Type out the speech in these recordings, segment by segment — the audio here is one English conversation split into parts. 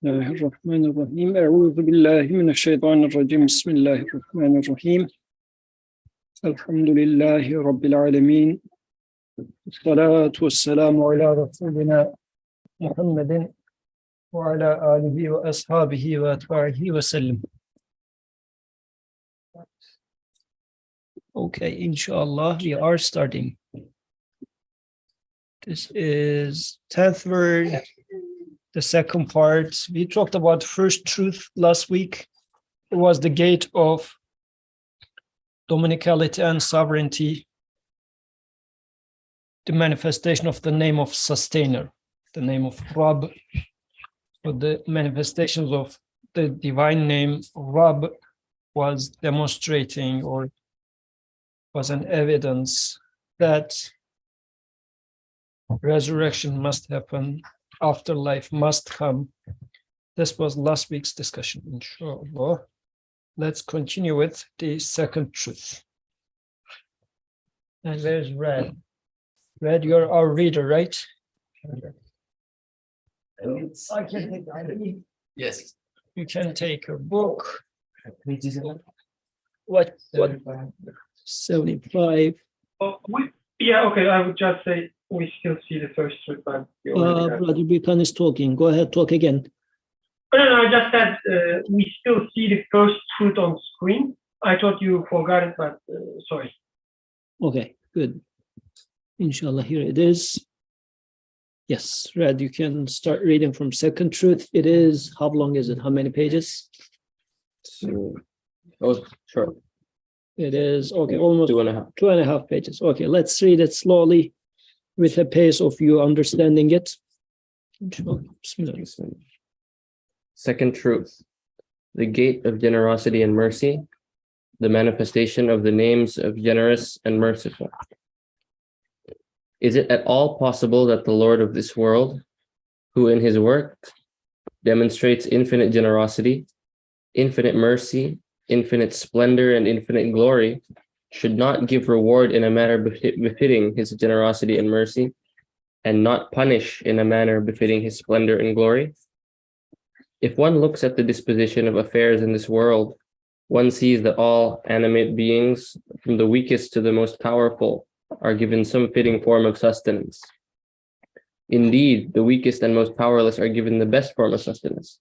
Bismillahirrahmanirrahim. Euzu billahi mineşşeytanirracim. Bismillahirrahmanirrahim. Elhamdülillahi Rabbil alemin. Esselatu vesselamu ala Resulina Muhammedin ve ala alihi ve ashabihi ve etba'ihi ve sellem. Okay, inshallah, we are starting. This is 10th word, the second part. We talked about first truth last week. It was the gate of dominicality and sovereignty, the manifestation of the name of sustainer, the name of Rab. So the manifestations of the divine name Rab was demonstrating, or was an evidence that resurrection must happen, afterlife must come. This was last week's discussion, inshallah. Let's continue with the second truth. And there's Red. Red, you're our reader, right? I can take the Yes. You can take a book. What? 75. Yeah, okay, I would just say we still see the first truth. Brother Bikan is talking. Go ahead, talk again. No, I just said we still see the first truth on screen. I thought you forgot it, but sorry. Okay, good. Inshallah, here it is. Yes, Red, you can start reading from second truth. It is, how long is it? How many pages? Sure. It is, okay, almost 2.5. 2.5 pages. Okay, let's read it slowly with the pace of you understanding it. Inshallah. Bismillah. Second truth, the gate of generosity and mercy, the manifestation of the names of generous and merciful. Is it at all possible that the Lord of this world, who in his work demonstrates infinite generosity, infinite mercy, infinite splendor, and infinite glory, should not give reward in a manner befitting his generosity and mercy, and not punish in a manner befitting his splendor and glory? If one looks at the disposition of affairs in this world, one sees that all animate beings, from the weakest to the most powerful, are given some fitting form of sustenance. Indeed, the weakest and most powerless are given the best form of sustenance.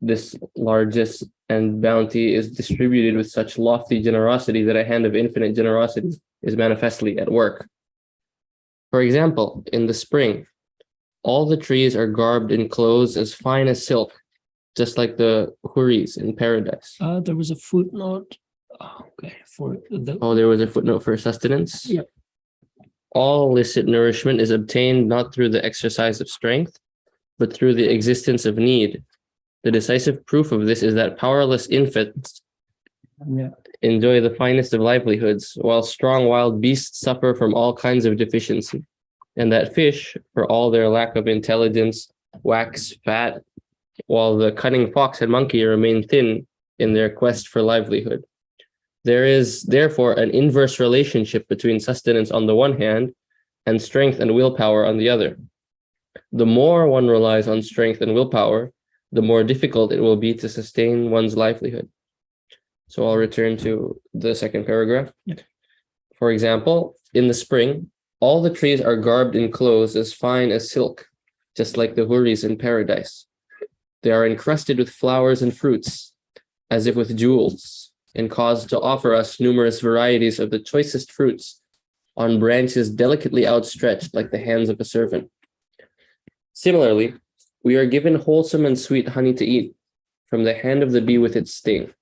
This largest and bounty is distributed with such lofty generosity that a hand of infinite generosity is manifestly at work. For example, in the spring, all the trees are garbed in clothes as fine as silk, just like the houris in paradise. There was a footnote. Okay, there was a footnote for sustenance. Yeah. All illicit nourishment is obtained not through the exercise of strength, but through the existence of need. The decisive proof of this is that powerless infants enjoy the finest of livelihoods, while strong wild beasts suffer from all kinds of deficiency, and that fish, for all their lack of intelligence, wax fat, while the cunning fox and monkey remain thin in their quest for livelihood. There is, therefore, an inverse relationship between sustenance on the one hand and strength and willpower on the other. The more one relies on strength and willpower, the more difficult it will be to sustain one's livelihood. So I'll return to the second paragraph. For example, in the spring, all the trees are garbed in clothes as fine as silk, just like the houris in paradise. They are encrusted with flowers and fruits, as if with jewels, and caused to offer us numerous varieties of the choicest fruits on branches delicately outstretched like the hands of a servant. Similarly, we are given wholesome and sweet honey to eat from the hand of the bee with its sting.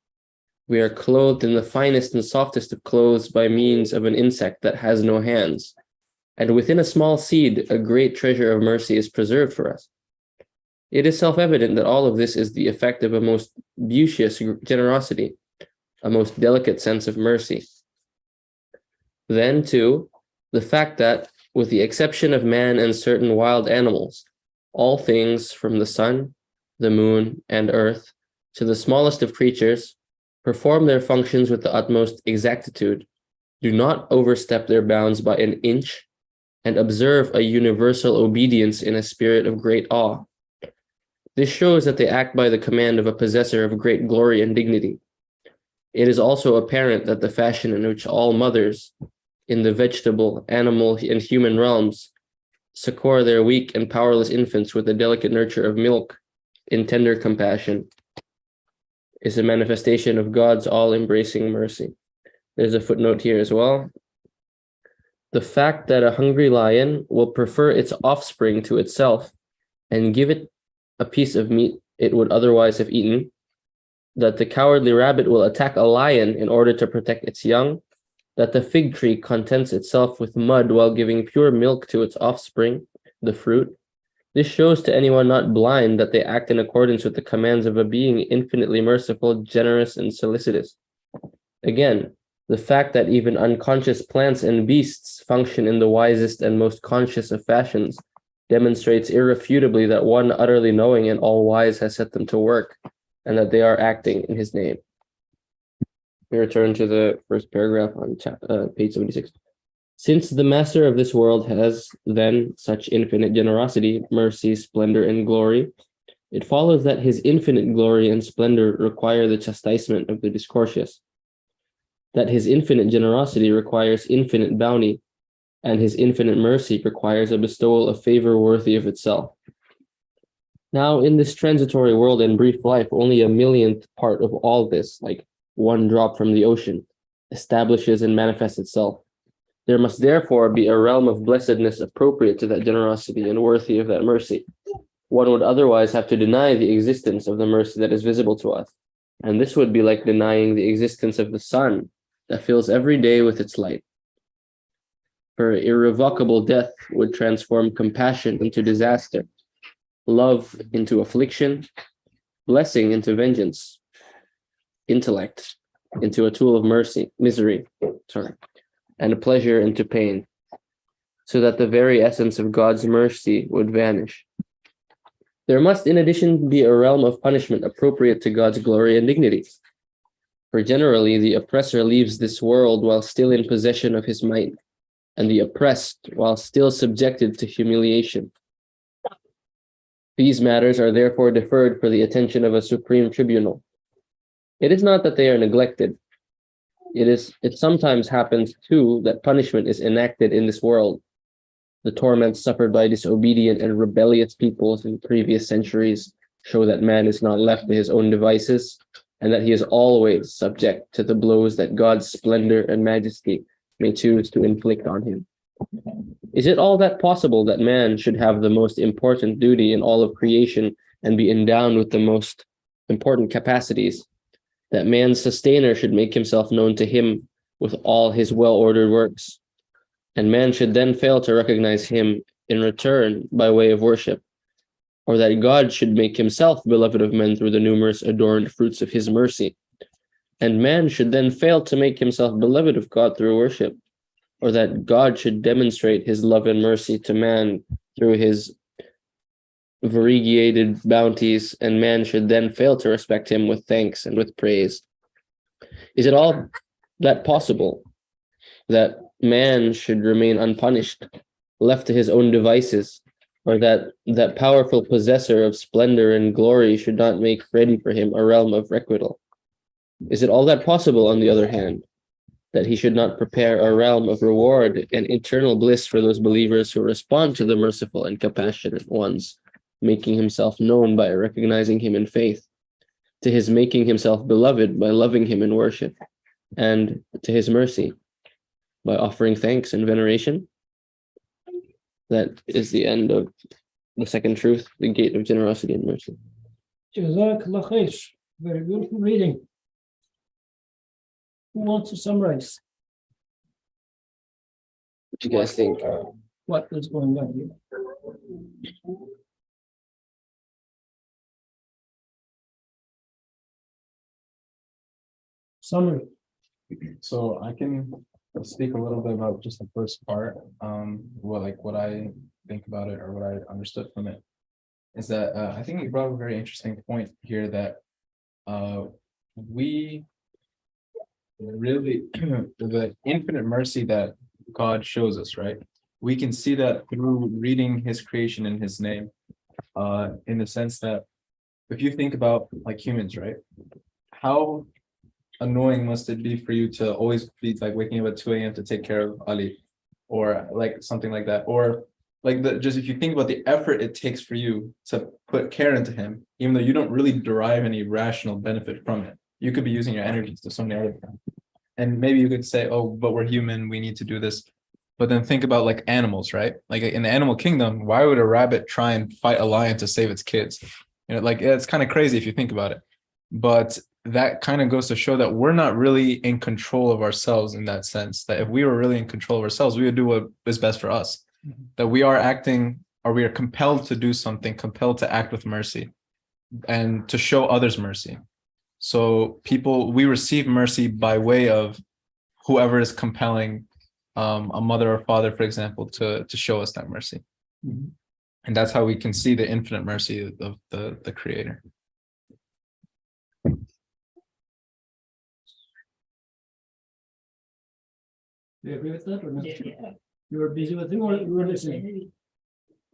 We are clothed in the finest and softest of clothes by means of an insect that has no hands. And within a small seed, a great treasure of mercy is preserved for us. It is self-evident that all of this is the effect of a most beauteous generosity, a most delicate sense of mercy. Then, too, the fact that, with the exception of man and certain wild animals, all things from the sun, the moon, and earth, to the smallest of creatures, perform their functions with the utmost exactitude, do not overstep their bounds by an inch, and observe a universal obedience in a spirit of great awe. This shows that they act by the command of a possessor of great glory and dignity. It is also apparent that the fashion in which all mothers in the vegetable, animal, and human realms succor their weak and powerless infants with the delicate nurture of milk in tender compassion is a manifestation of God's all-embracing mercy. There's a footnote here as well. The fact that a hungry lion will prefer its offspring to itself and give it a piece of meat it would otherwise have eaten, that the cowardly rabbit will attack a lion in order to protect its young, that the fig tree contents itself with mud while giving pure milk to its offspring, the fruit. This shows to anyone not blind that they act in accordance with the commands of a being infinitely merciful, generous, and solicitous. Again, the fact that even unconscious plants and beasts function in the wisest and most conscious of fashions demonstrates irrefutably that one utterly knowing and all-wise has set them to work, and that they are acting in his name. We return to the first paragraph on page 76. Since the master of this world has then such infinite generosity, mercy, splendor, and glory, it follows that his infinite glory and splendor require the chastisement of the discourteous, that his infinite generosity requires infinite bounty, and his infinite mercy requires a bestowal of favor worthy of itself. Now, in this transitory world and brief life, only a millionth part of all this, like one drop from the ocean, establishes and manifests itself. There must therefore be a realm of blessedness appropriate to that generosity and worthy of that mercy. One would otherwise have to deny the existence of the mercy that is visible to us, and this would be like denying the existence of the sun that fills every day with its light. For irrevocable death would transform compassion into disaster, love into affliction, blessing into vengeance, intellect into a tool of misery, and pleasure into pain, so that the very essence of God's mercy would vanish. There must, in addition, be a realm of punishment appropriate to God's glory and dignity. For generally, the oppressor leaves this world while still in possession of his might, and the oppressed while still subjected to humiliation. These matters are therefore deferred for the attention of a supreme tribunal. It is not that they are neglected. It sometimes happens too that punishment is enacted in this world. The torments suffered by disobedient and rebellious peoples in previous centuries show that man is not left to his own devices, and that he is always subject to the blows that God's splendor and majesty may choose to inflict on him. Is it all that possible that man should have the most important duty in all of creation and be endowed with the most important capacities, that man's sustainer should make himself known to him with all his well-ordered works, and man should then fail to recognize him in return by way of worship, or that God should make himself beloved of men through the numerous adorned fruits of his mercy, and man should then fail to make himself beloved of God through worship, or that God should demonstrate his love and mercy to man through his variegated bounties, and man should then fail to respect him with thanks and with praise. Is it all that possible that man should remain unpunished, left to his own devices, or that powerful possessor of splendor and glory should not make ready for him a realm of requital? Is it all that possible, on the other hand, that he should not prepare a realm of reward and eternal bliss for those believers who respond to the merciful and compassionate ones, making himself known by recognizing him in faith, to his making himself beloved by loving him in worship, and to his mercy by offering thanks and veneration? That is the end of the second truth, the gate of generosity and mercy. Jazakallah khair. Very beautiful reading. Who wants to summarize What do you guys think? what is going on here? Summary. So I can speak a little bit about just the first part. What I think about it or what I understood from it is that I think you brought up a very interesting point here that we really the infinite mercy that God shows us, right? We can see that through reading his creation in his name, in the sense that if you think about like humans, right? How annoying must it be for you to always be like waking up at 2 a.m. to take care of Ali, or like something like that, or like just if you think about the effort it takes for you to put care into him, even though you don't really derive any rational benefit from it, you could be using your energies to so many other things. And maybe you could say, oh, but we're human, we need to do this. But then think about like animals, right? Like in the animal kingdom, why would a rabbit try and fight a lion to save its kids? You know, like it's kind of crazy if you think about it. But that kind of goes to show that we're not really in control of ourselves in that sense. That if we were really in control of ourselves, we would do what is best for us. That we are acting, or we are compelled to do something, compelled to act with mercy and to show others mercy. So we receive mercy by way of whoever is compelling a mother or father, for example, to show us that mercy. And that's how we can see the infinite mercy of the Creator. Do you agree with that or not? Yeah. You were busy with him or you were listening?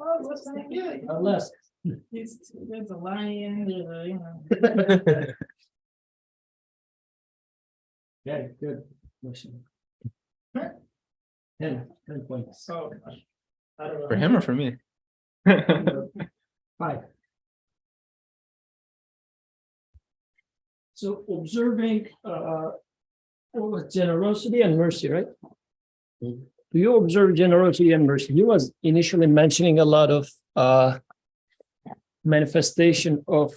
Oh, what's that good? Unless. There's a lion, there's a, you know. Yeah, good question. 10 points. So, I don't know. For him or for me? 5. So observing what was generosity and mercy, right? Mhm. Do you observe generosity and mercy? He was initially mentioning a lot of manifestation of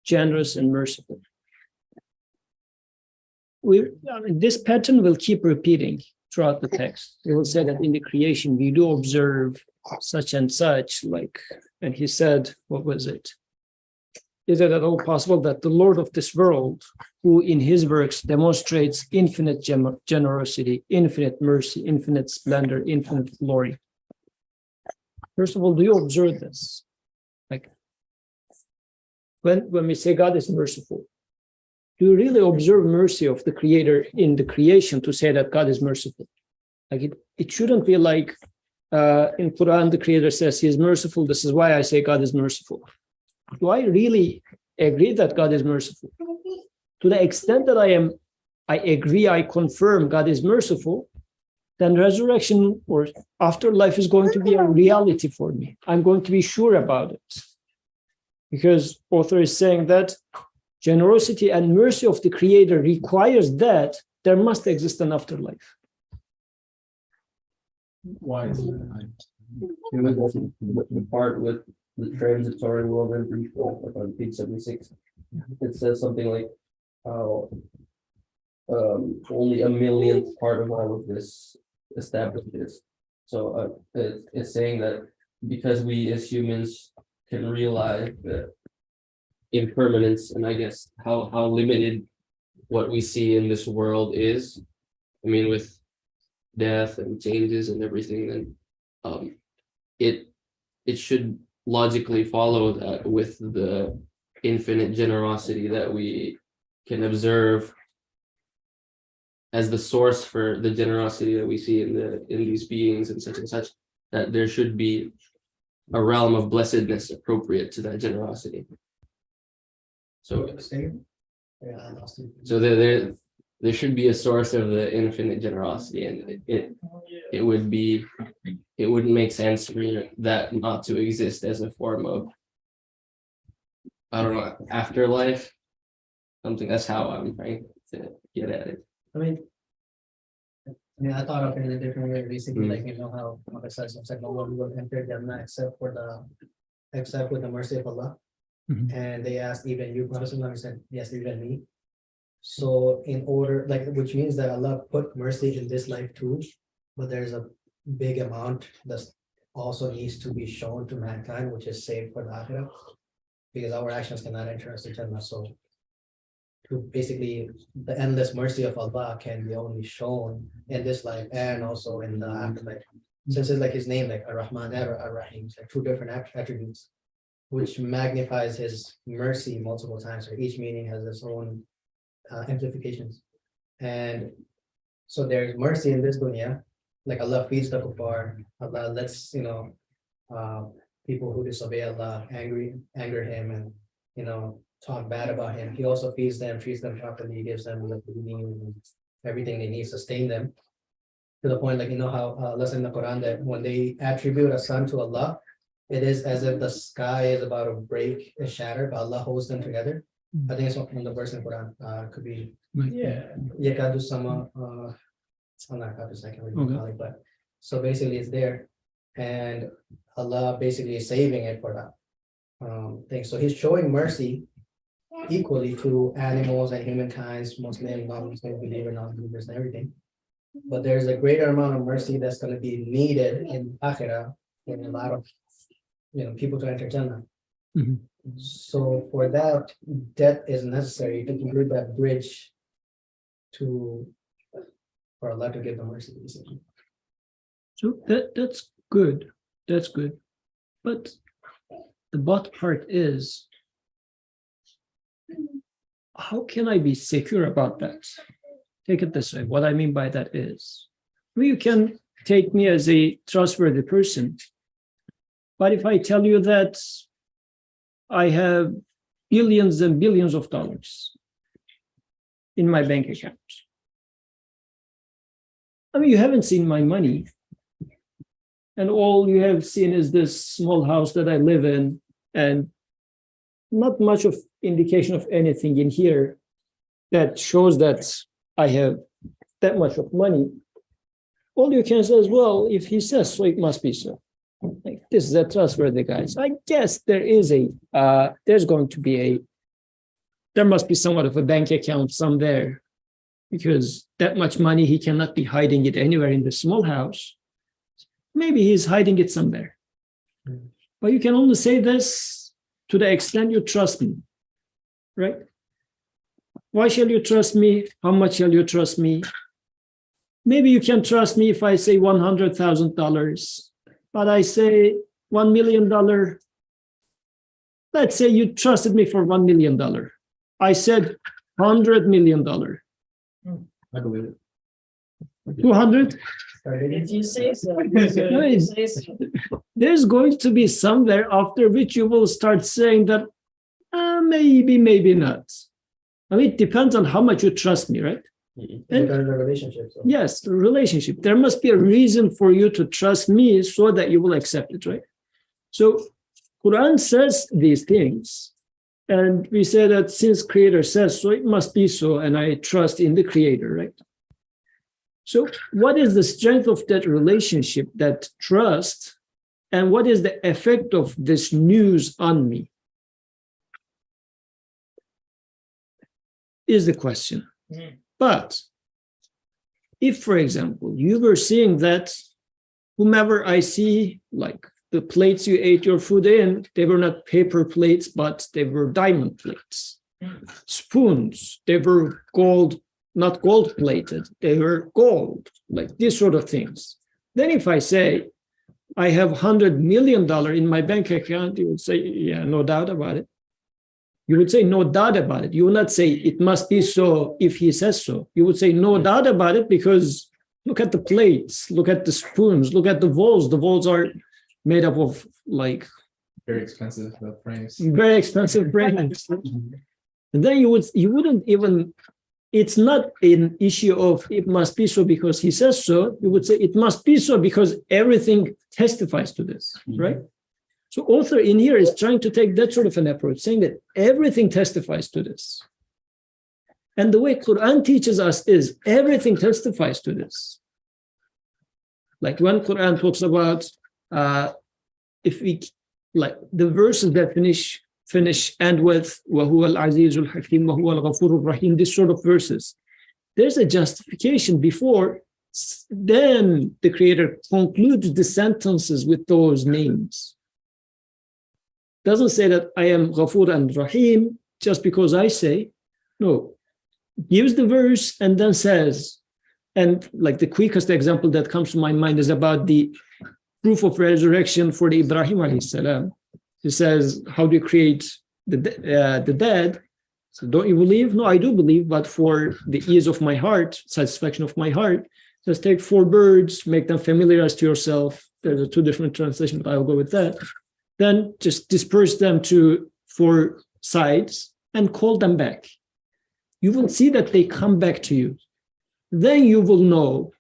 generous and merciful. This pattern will keep repeating throughout the text. It will say that in the creation we do observe such and such, like, and he said, what was it? Is it at all possible that the Lord of this world, who in his works demonstrates infinite generosity, infinite mercy, infinite splendor, infinite glory? First of all, do you observe this? Like, when we say God is merciful, do you really observe mercy of the Creator in the creation to say that God is merciful? Like it shouldn't be like in Quran, the Creator says he is merciful. This is why I say God is merciful. Do I really agree that God is merciful? To the extent that I agree, I confirm God is merciful, then resurrection or afterlife is going to be a reality for me. I'm going to be sure about it. Because author is saying that generosity and mercy of the Creator requires that there must exist an afterlife. Why is that? The part with the transitory world and brief world, like on page 76, it says something like how only a millionth part of all of this establishes. So it's saying that because we as humans can realize the impermanence and I guess how limited what we see in this world is. I mean, with death and changes and everything, then it should logically follow that with the infinite generosity that we can observe as the source for the generosity that we see in these beings and such, that there should be a realm of blessedness appropriate to that generosity. So there should be a source of the infinite generosity, and it wouldn't make sense for that not to exist as a form of, I don't know, afterlife. Something. That's how I'm trying to get at it. I mean, I thought of it in a different way, basically, like, you know, how Muhammad says, no one will enter Jannah except with the mercy of Allah. And they asked, even you, Prophet, and said, yes, even me. So in order, like, which means that Allah put mercy in this life too, but there's a big amount that also needs to be shown to mankind, which is saved for the Akhirah, because our actions cannot enter us to Jannah. So to basically the endless mercy of Allah can be only shown in this life and also in the afterlife. Since it's like his name, like Ar-Rahman and Ar-Rahim, like two different attributes, which magnifies his mercy multiple times. So each meaning has its own amplifications. And so there's mercy in this dunya, like Allah feeds the kuffar, Allah lets, people who disobey Allah anger him, and talk bad about him. He also feeds them, treats them properly, gives them like everything they need, sustain them. To the point, like how let's in the Quran that when they attribute a son to Allah, it is as if the sky is about to break and shatter, but Allah holds them together. I think it's from the verse in the Quran. Could be Yakadu Sama. I'm not copies, I can't recall it, but so basically it's there, and Allah basically is saving it for that thing. So He's showing mercy equally to animals and humankind, Muslim, non-Muslim, believer, non-believers, and everything. But there's a greater amount of mercy that's going to be needed in Akhirah in a lot of people to enter Jannah. So for that, death is necessary to complete that bridge for Allah to give the mercy. So that's good. That's good. But the but part is, how can I be secure about that? Take it this way. What I mean by that is, you can take me as a trustworthy person, but if I tell you that I have billions and billions of dollars in my bank account, I mean, you haven't seen my money, and all you have seen is this small house that I live in, and not much of indication of anything in here that shows that I have that much of money. All you can say is, well, if he says so, it must be so. Like, this is a trustworthy guy. So I guess there must be somewhat of a bank account somewhere, because that much money, he cannot be hiding it anywhere in the small house. Maybe he's hiding it somewhere. But you can only say this to the extent you trust me, right? Why shall you trust me? How much shall you trust me? Maybe you can trust me if I say $100,000, but I say $1 million. Let's say you trusted me for $1 million. I said $100 million. I believe it. 200? If you say so. There's going to be somewhere after which you will start saying that maybe, maybe not. I mean, it depends on how much you trust me, right? And the relationship. So. Yes, the relationship. There must be a reason for you to trust me so that you will accept it, right? So Quran says these things, and we say that since Creator says so, it must be so, and I trust in the Creator, right? So what is the strength of that relationship, that trust, and what is the effect of this news on me? Is the question. But if, for example, you were seeing that whomever I see, like the plates you ate your food in, they were not paper plates, but they were diamond plates. Spoons, they were gold, not gold plated, they were gold, like these sort of things. Then if I say, I have $100 million in my bank account, you would say, yeah, no doubt about it. You would say no doubt about it. You would not say it must be so if he says so. You would say no doubt about it because look at the plates, look at the spoons, look at the bowls. The bowls are made up of like Very expensive frames. very expensive frames. And then you wouldn't even, it's not an issue of it must be so because he says so. You would say it must be so because everything testifies to this, right? So author in here is trying to take that sort of an approach, saying that everything testifies to this. And the way Quran teaches us is everything testifies to this. Like when Quran talks about, if we, like the verses that finish end with, وَهُوَ الْعَزِيزُ الْحَكِيمُ وَهُوَ الْغَفُورُ الرَّحِيمُ, this sort of verses. There's a justification before, then the Creator concludes the sentences with those names. Doesn't say that I am Ghafur and Rahim just because I say. No, gives the verse and then says, and like the quickest example that comes to my mind is about the proof of resurrection for the Ibrahim alayhi salam. He says, how do you create the dead? So don't you believe? No, I do believe, but for the ease of my heart, satisfaction of my heart, just take 4 birds, make them familiarized to yourself. There's 2 different translations, but I'll go with that. Then just disperse them for sides and call them back. You will see that they come back to you. Then you will know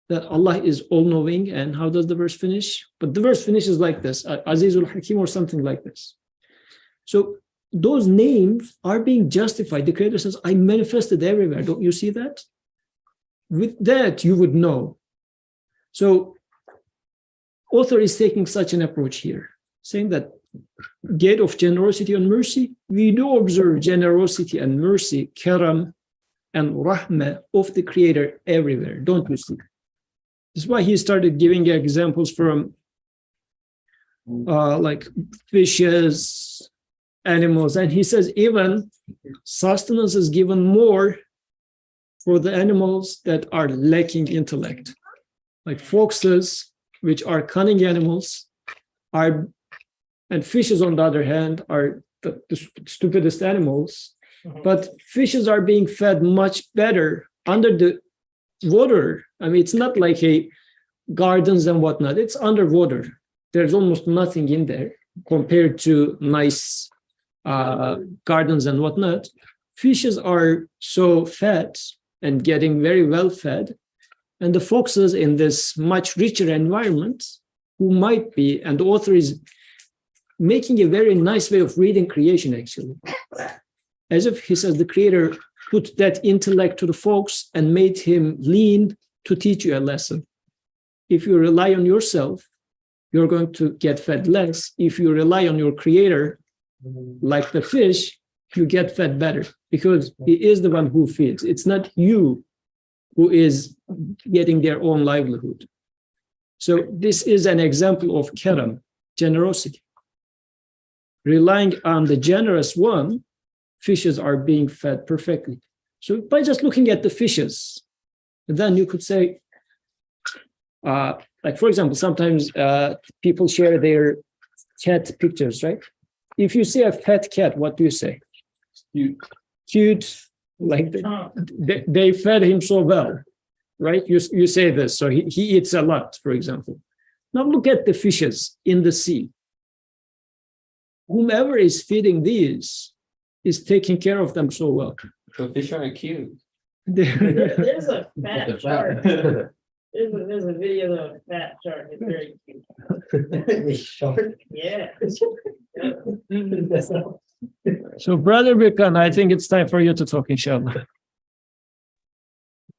that Allah is all-knowing. And how does the verse finish? But the verse finishes like this, Azizul Hakim or something like this. So those names are being justified. The Creator says, I manifested everywhere. Don't you see that? With that, you would know. So author is taking such an approach here, saying that gate of generosity and mercy, we do observe generosity and mercy, karam and rahmah of the Creator everywhere, don't you see? This is why he started giving examples from like fishes, animals, and he says even sustenance is given more for the animals that are lacking intellect, like foxes, which are cunning animals, are, and fishes on the other hand are the stupidest animals. But fishes are being fed much better under the water. I mean, it's not like a gardens and whatnot. It's underwater. There's almost nothing in there compared to nice gardens and whatnot. Fishes are so fed and getting very well fed. And the foxes in this much richer environment who might be, and the author is making a very nice way of reading creation, actually. As if he says the Creator put that intellect to the fox and made him lean to teach you a lesson. If you rely on yourself, you're going to get fed less. If you rely on your Creator, like the fish, you get fed better because he is the one who feeds. It's not you who is getting their own livelihood. So this is an example of karam, generosity. Relying on the generous one, fishes are being fed perfectly. So by just looking at the fishes, then you could say, like for example, sometimes people share their cat pictures, right? If you see a fat cat, what do you say? Cute. Cute, like they fed him so well, right? You say this, so he eats a lot, for example. Now look at the fishes in the sea. Whomever is feeding these is taking care of them so well. The fish are cute. There's a fat shark. There's a video of a fat shark. It's very cute. Short. Yeah. So Brother Birkan, I think it's time for you to talk, inshallah.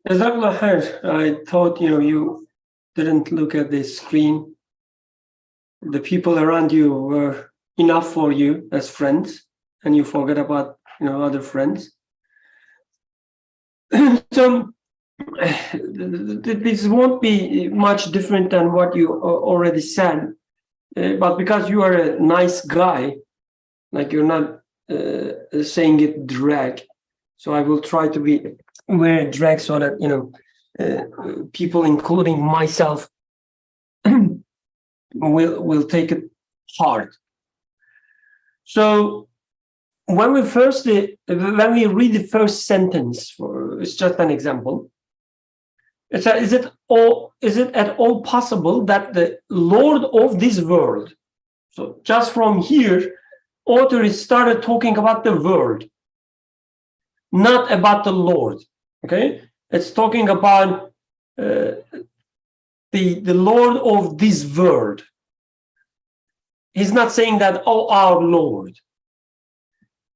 Jazakallah khair. I thought, you didn't look at the screen. The people around you were enough for you as friends, and you forget about, other friends. So this won't be much different than what you already said, but because you are a nice guy, like you're not saying it direct, so I will try to be very direct so that people, including myself, will take it hard. So when we read the first sentence, it's just an example. It says, is it at all possible that the Lord of this world? So just from here, author started talking about the world, not about the Lord. Okay, it's talking about the Lord of this world. He's not saying that, oh, our Lord.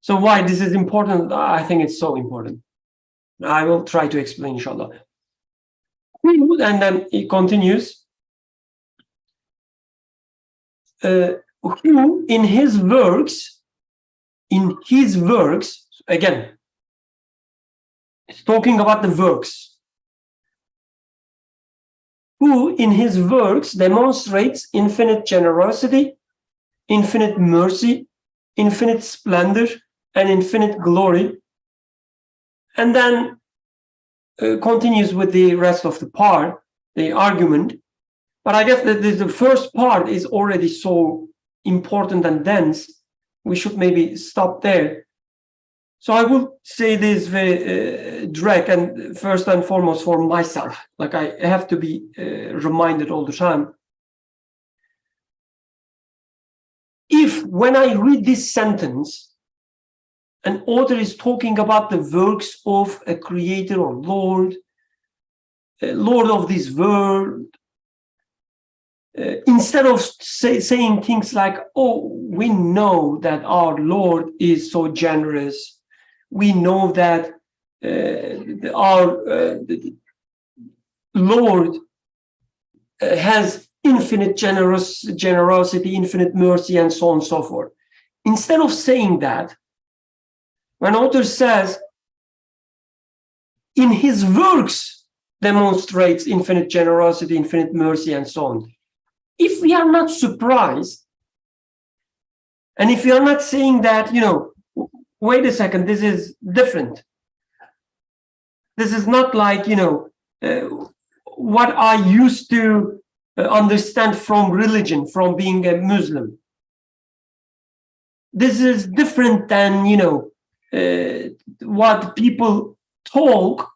So why this is important? I think it's so important. I will try to explain, inshallah. And then he continues. Who in his works, again, it's talking about the works. Who in his works demonstrates infinite generosity, infinite mercy, infinite splendor, and infinite glory. And then continues with the rest of the part, the argument. But I guess that the first part is already so important and dense, we should maybe stop there. So I will say this very direct, and first and foremost for myself, like I have to be reminded all the time. If when I read this sentence, an author is talking about the works of a creator or Lord, Lord of this world, instead of saying things like, oh, we know that our Lord is so generous, we know that our Lord has infinite generosity, infinite mercy, and so on and so forth. Instead of saying that, when author says, in his works demonstrates infinite generosity, infinite mercy, and so on. If we are not surprised, and if we are not saying that, wait a second, this is different. This is not like, what I used to understand from religion, from being a Muslim. This is different than, what people talk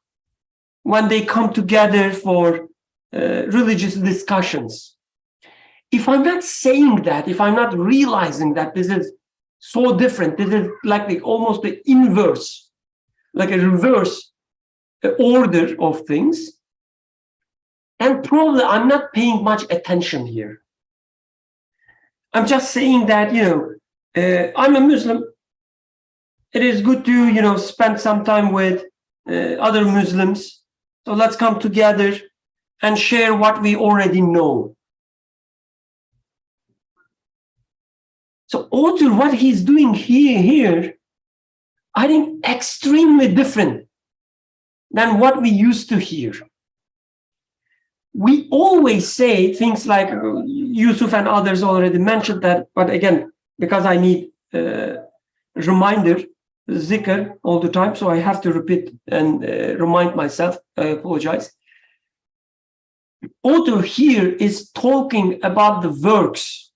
when they come together for religious discussions. If I'm not saying that, if I'm not realizing that this is so different, this is like almost the inverse, like a reverse order of things, and probably I'm not paying much attention here. I'm just saying that, I'm a Muslim. It is good to, spend some time with other Muslims. So let's come together and share what we already know. So author, what he's doing here, I think extremely different than what we used to hear. We always say things like, Yusuf and others already mentioned that, but again, because I need reminder, zikr all the time, so I have to repeat and remind myself. I apologize. Author here is talking about the works.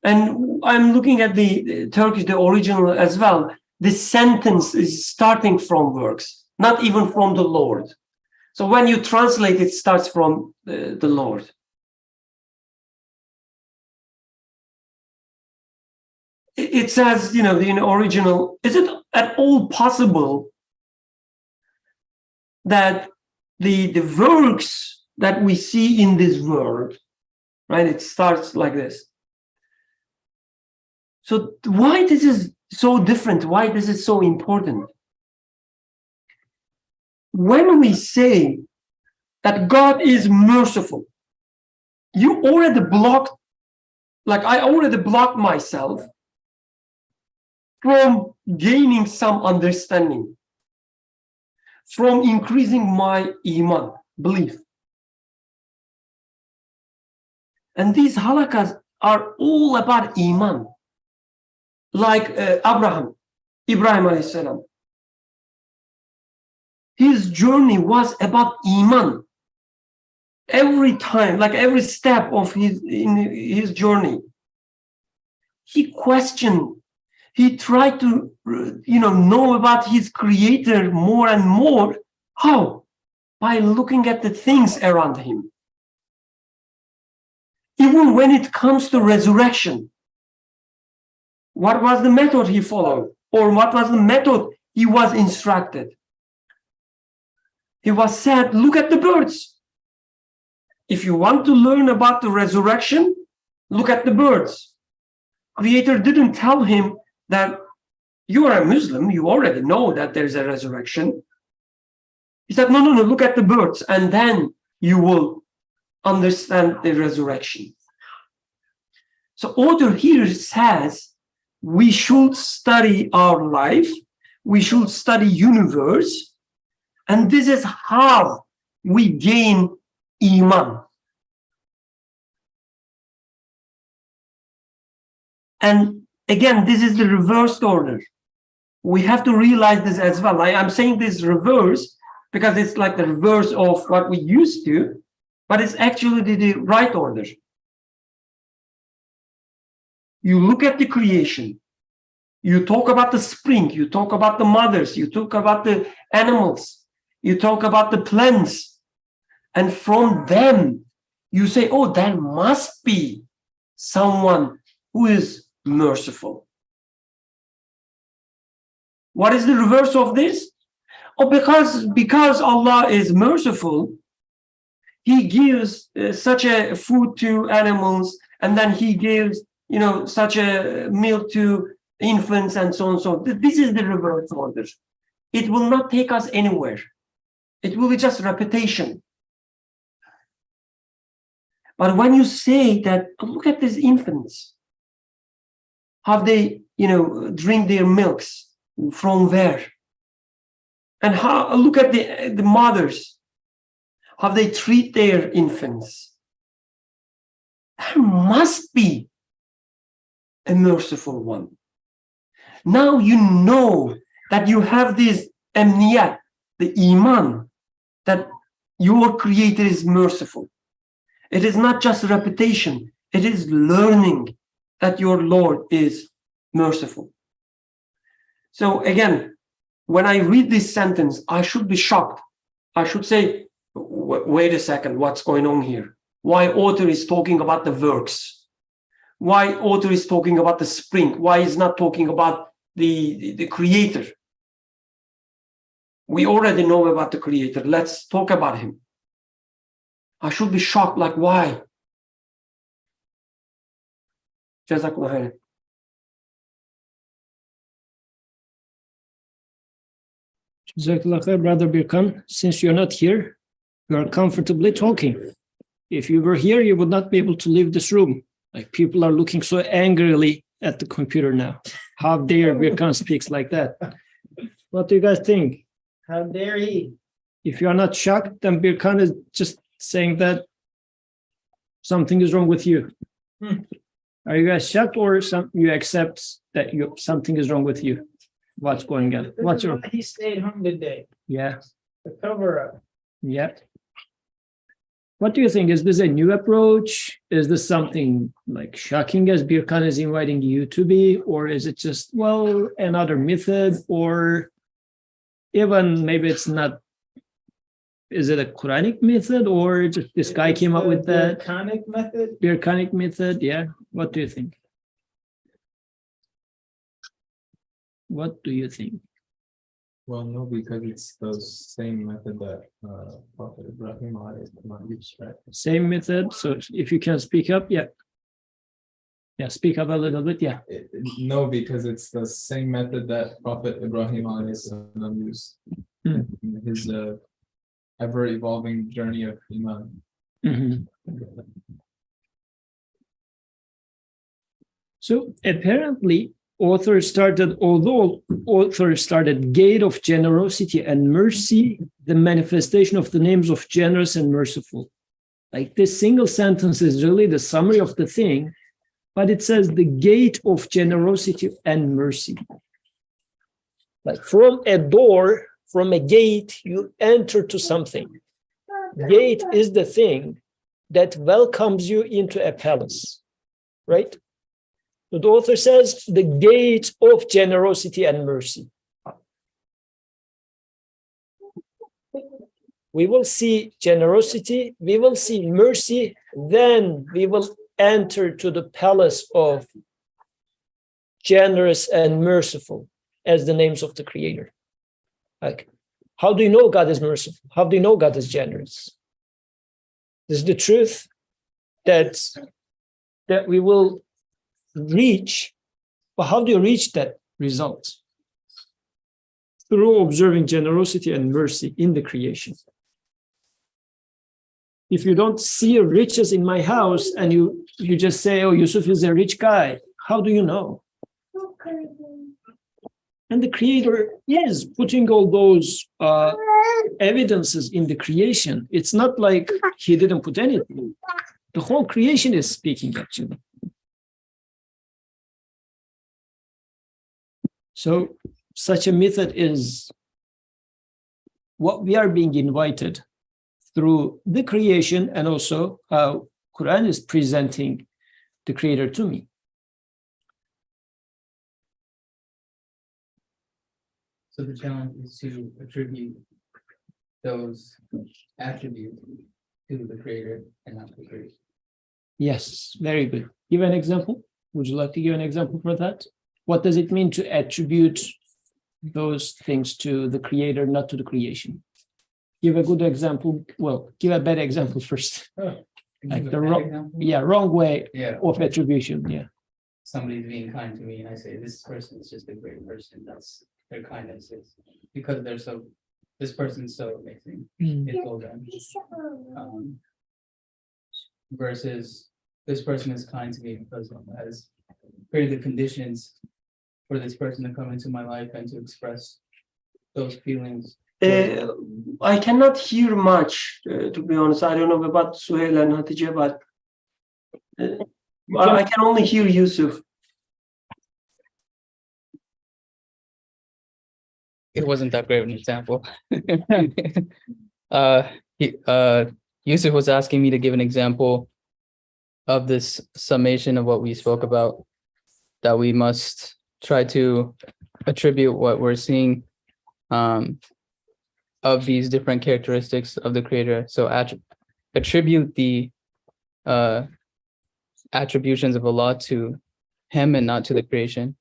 And I'm looking at the Turkish, the original as well. The sentence is starting from works, not even from the Lord. So when you translate, it starts from the Lord. It says, the original, is it at all possible that the works that we see in this world, right? It starts like this. So why this is so different? Why this is so important? When we say that God is merciful, you already blocked, like I already blocked myself from gaining some understanding, from increasing my iman, belief. And these halakas are all about iman. Like Ibrahim alayhi salam. His journey was about iman. Every time, like every step of his journey, he questioned. He tried to, know about his creator more and more. How? By looking at the things around him. Even when it comes to resurrection, what was the method he followed? Or what was the method he was instructed? He was said, look at the birds. If you want to learn about the resurrection, look at the birds. Creator didn't tell him that you are a Muslim, you already know that there's a resurrection. He said, no, look at the birds, and then you will understand the resurrection. So author here says, we should study our life, we should study universe, and this is how we gain iman. And again, this is the reversed order. We have to realize this as well. I'm saying this reverse because it's like the reverse of what we used to, but it's actually the right order. You look at the creation, you talk about the spring, you talk about the mothers, you talk about the animals, you talk about the plants, and from them you say, oh, there must be someone who is merciful. What is the reverse of this? Oh, because Allah is merciful, He gives such a food to animals, and then He gives, such a milk to infants and so on. So this is the reverse order. It will not take us anywhere. It will be just repetition. But when you say that, look at these infants, how they, drink their milks, from where? And how, look at the mothers, how they treat their infants. There must be a merciful one. Now you know that you have this amniyat, the iman, that your creator is merciful. It is not just repetition, it is learning that your Lord is merciful. So again, when I read this sentence, I should be shocked. I should say, wait a second, what's going on here? Why author is talking about the works? Why author is talking about the spring? Why is not talking about the creator? We already know about the creator. Let's talk about him. I should be shocked, like why? Jazakallah khair. Jazakallah khair, Brother Birkan. Since you're not here, you are comfortably talking. If you were here, you would not be able to leave this room. Like, people are looking so angrily at the computer now. How dare Birkan speaks like that? What do you guys think? How dare he? If you are not shocked, then Birkan is just saying that something is wrong with you. Are you guys shocked, or you accept that something is wrong with you? What's going on? What's your? He stayed home today. Yeah. The cover up. Yeah. What do you think? Is this a new approach? Is this something like shocking as Birkan is inviting you to be? Or is it just, well, another method? Or even maybe it's not, is it a Quranic method, or just this guy came up with that? Birkanic method? Birkanic method, yeah. What do you think? What do you think? Well, no, because it's the same method that Prophet Ibrahim used, right? Same method. So if you can speak up, yeah. Yeah, speak up a little bit, yeah. No, because it's the same method that Prophet Ibrahim used in his ever-evolving journey of Iman. So apparently, author started gate of generosity and mercy, the manifestation of the names of generous and merciful. Like, this single sentence is really the summary of the thing, but it says the gate of generosity and mercy. Like, from a door, from a gate, you enter to something. Gate is the thing that welcomes you into a palace, right? The author says the gate of generosity and mercy. We will see generosity, we will see mercy, then we will enter to the palace of generous and merciful as the names of the Creator. Like, how do you know God is merciful? How do you know God is generous? This is the truth that we will reach. But how do you reach that result? Through observing generosity and mercy in the creation. If you don't see riches in my house and you just say, oh, Yusuf is a rich guy, how do you know? And the Creator is putting all those evidences in the creation. It's not like he didn't put anything. The whole creation is speaking, actually. So such a method is what we are being invited through the creation, and also how Quran is presenting the Creator to me. So the challenge is to attribute those attributes to the Creator and not the Creator. Yes, very good. Give an example. Would you like to give an example for that? What does it mean to attribute those things to the creator, not to the creation. Give a good example. Well, give a bad example first. Like the wrong way Yeah. of attribution. Yeah. Somebody's being kind to me and I say, this person is just a great person. That's their kindness is because they're so, this person's so amazing. It's all them. Versus this person is kind to me because has created the conditions for this person to come into my life and to express those feelings. I cannot hear much, to be honest. I don't know about Suhail and Hatice, but I can only hear Yusuf. It wasn't that great of an example. Yusuf was asking me to give an example of this summation of what we spoke about, that we must try to attribute what we're seeing of these different characteristics of the creator. So attribute the attributions of Allah to him and not to the creation.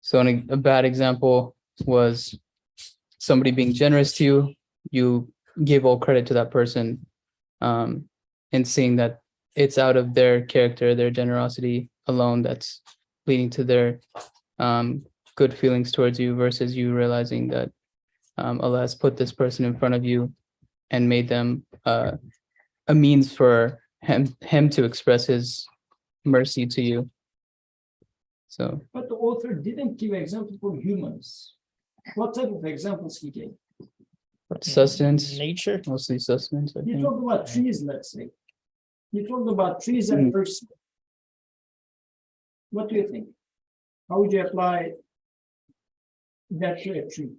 So a bad example was somebody being generous to you. You give all credit to that person, and seeing that it's out of their character, their generosity alone that's leading to their good feelings towards you, versus you realizing that Allah has put this person in front of you and made them a means for him to express his mercy to you. So, But the author didn't give example for humans. What type of examples he gave? sustenance, Nature. mostly sustenance, I He think. talked about trees, let's say. He talked about trees and person. What do you think? How would you apply that to a tree?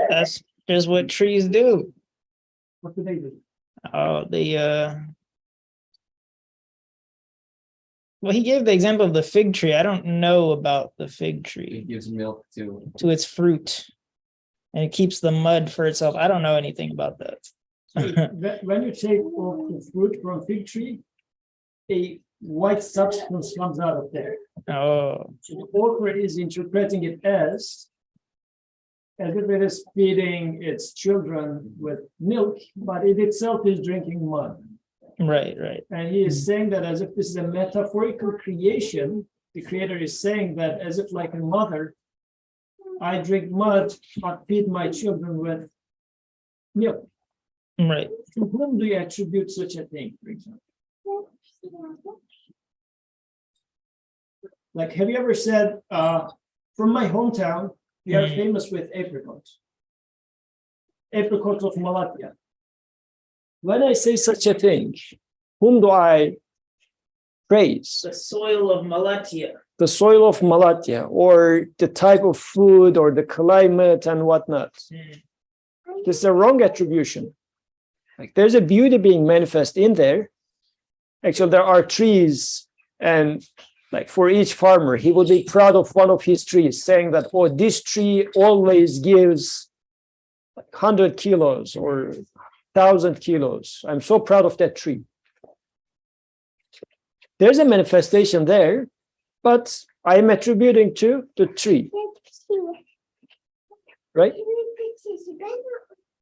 That's just what trees do. What do they do? Oh, well, he gave the example of the fig tree. I don't know about the fig It tree gives milk to. its fruit. And it keeps the mud for itself. I don't know anything about that. When you take off the fruit from fig tree, a white substance comes out of there. Oh, So the author is interpreting it as if it is feeding its children with milk, but it itself is drinking mud. right, right. And he is saying that as if this is a metaphorical creation. The creator is saying that as if like a mother, I drink mud, but feed my children with milk. Right. To whom do you attribute such a thing, for example? Like, have you ever said, from my hometown, we are famous with apricots. Apricots of Malatya. When I say such a thing, whom do I praise? The soil of Malatya. The soil of Malatya, or the type of food, or the climate and whatnot. This is a wrong attribution. Like, there's a beauty being manifest in there. Actually, there are trees, and like for each farmer, he will be proud of one of his trees, saying that, oh, this tree always gives like 100 kilos or 1,000 kilos. I'm so proud of that tree. There's a manifestation there, but I am attributing to the tree. Right?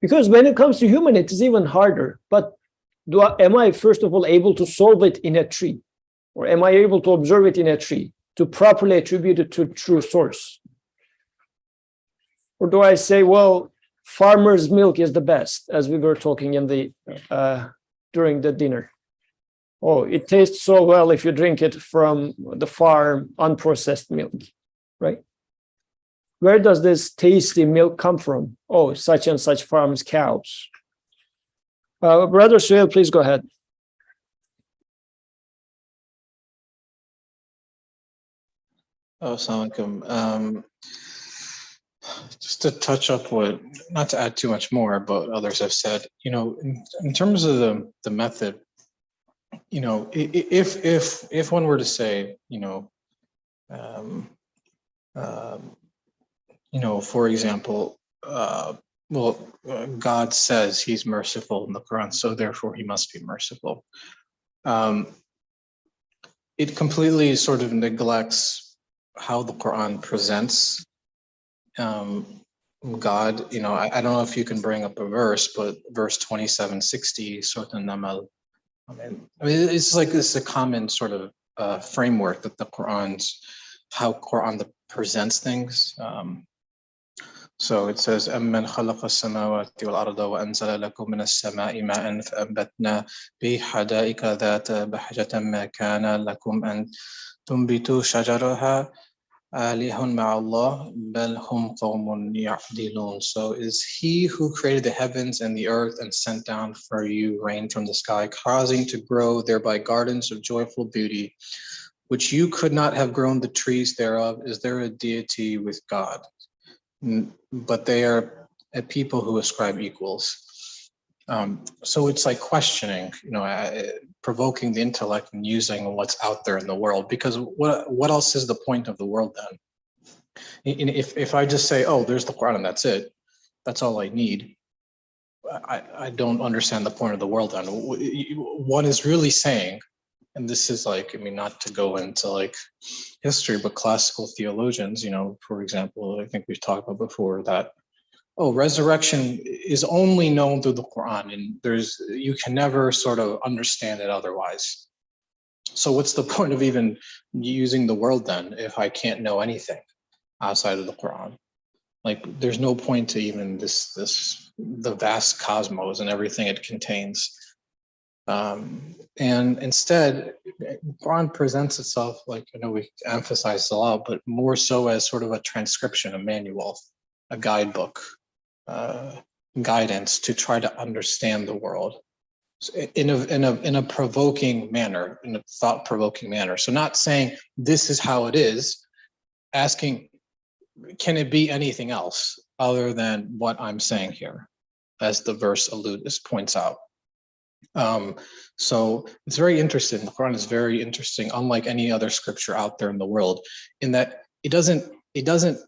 Because when it comes to human, it is even harder. But am I, first of all, able to solve it in a tree? Or am I able to observe it in a tree to properly attribute it to true source? Or do I say, well, farmer's milk is the best, as we were talking in the during the dinner? Oh, it tastes so well if you drink it from the farm, unprocessed milk, right? Where does this tasty milk come from? Oh, such and such farm's cows. Brother Suhail, please go ahead. Oh, assalamu alaikum. Just to touch up what, not to add too much more, but others have said, in terms of the method, if one were to say, for example, God says he's merciful in the Quran, so therefore he must be merciful. It completely sort of neglects how the Quran presents God, I don't know if you can bring up a verse, but verse 2760, Surat An-Namal. It's like this a common sort of framework that how Quran presents things. So it says, أَمَّنْ خَلَقَ السَّمَاوَاتِ وَالْأَرْضَ وَأَنزَلَ لَكُم مِّنَ السَّمَاءِ مَاءً فَأَنبَتْنَا بِهِ حَدَائِقَ ذَاتَ بَهْجَةٍ مَا كَانَ لَكُمْ أَن تُنبِتُوا شَجَرَهَا آلِهٌ مَعَ اللَّهِ بَلْ هُمْ قَوْمٌ يَعْدِلُونَ. So is he who created the heavens and the earth and sent down for you rain from the sky, causing to grow thereby gardens of joyful beauty, which you could not have grown the trees thereof? Is there a deity with God? But they are a people who ascribe equals. So it's like questioning, provoking the intellect and using what's out there in the world. Because what else is the point of the world then? If I just say, oh, there's the Quran and that's it, that's all I need, I don't understand the point of the world then. One is really saying, and this is like, not to go into like history, but classical theologians, for example, I think we've talked about before that, resurrection is only known through the Quran, and you can never sort of understand it otherwise. So what's the point of even using the world then if I can't know anything outside of the Quran? Like, there's no point to even the vast cosmos and everything it contains. And instead, Quran presents itself, like, I know we emphasize a lot, but more so as sort of a transcription, a manual, a guidebook, guidance to try to understand the world in a provoking manner, in a thought-provoking manner. So not saying this is how it is, asking, can it be anything else other than what I'm saying here, as the verse points out. So it's very interesting. The Quran is very interesting, unlike any other scripture out there in the world, in that it doesn't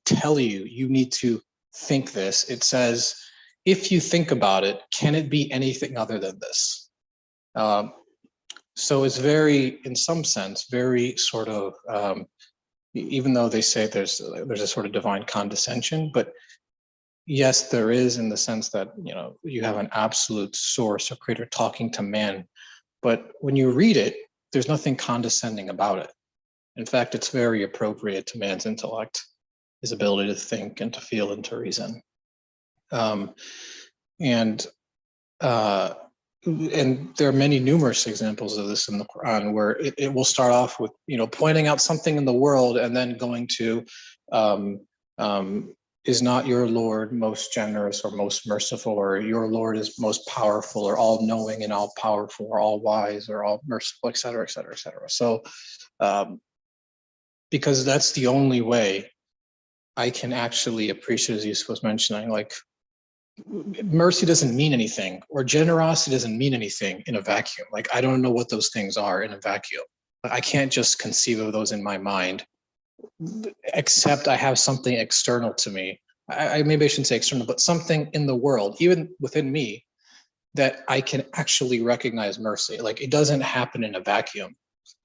tell you need to think this. It says, if you think about it, can it be anything other than this? So it's very, in some sense, very sort of, even though they say there's a sort of divine condescension, but yes, there is, in the sense that, you have an absolute source or creator talking to man. But when you read it, there's nothing condescending about it. In fact, it's very appropriate to man's intellect, his ability to think and to feel and to reason. And there are many numerous examples of this in the Quran, where it will start off with, pointing out something in the world and then going to, is not your Lord most generous or most merciful, or your Lord is most powerful or all knowing and all powerful or all wise or all merciful, et cetera, et cetera, et cetera. So, because that's the only way I can actually appreciate, as Yusuf was mentioning, like, mercy doesn't mean anything, or generosity doesn't mean anything in a vacuum. Like, I don't know what those things are in a vacuum. I can't just conceive of those in my mind, except I have something external to me. Maybe I shouldn't say external, but something in the world, even within me, that I can actually recognize mercy. Like, it doesn't happen in a vacuum.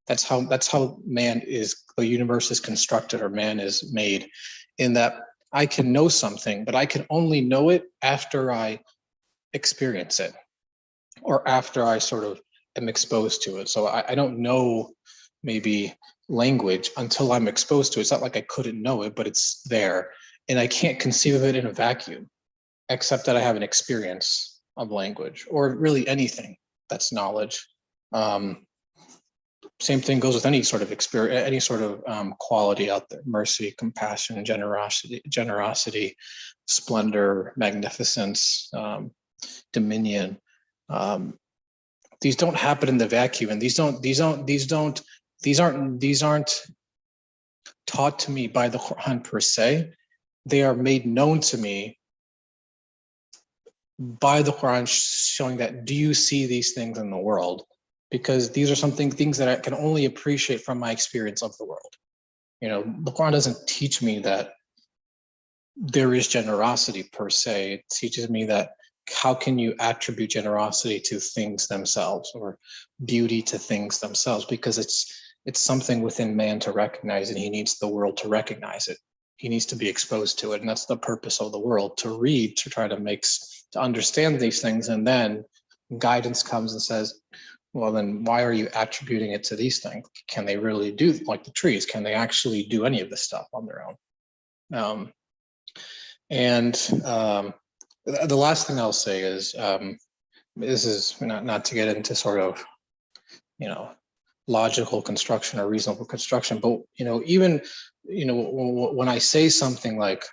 That's how the universe is constructed, or man is made, in that I can know something, but I can only know it after I experience it, or after I sort of am exposed to it. So I don't know maybe language until I'm exposed to it. It's not like I couldn't know it, but it's there. And I can't conceive of it in a vacuum, except that I have an experience of language, or really anything that's knowledge. Same thing goes with any sort of experience, any sort of quality out there: mercy, compassion, generosity, splendor, magnificence, dominion. These don't happen in the vacuum, and these aren't taught to me by the Quran per se. They are made known to me by the Quran, showing that, do you see these things in the world? Because these are things that I can only appreciate from my experience of the world. The Quran doesn't teach me that there is generosity per se. It teaches me that, how can you attribute generosity to things themselves, or beauty to things themselves? Because it's something within man to recognize, and he needs the world to recognize it. he needs to be exposed to it. And that's the purpose of the world, to read, to try to to understand these things. And then guidance comes and says, well, then why are you attributing it to these things? Can they really do, like the trees, can they actually do any of this stuff on their own? The last thing I'll say is, this is not to get into sort of, logical construction or reasonable construction, but, even, when I say something like,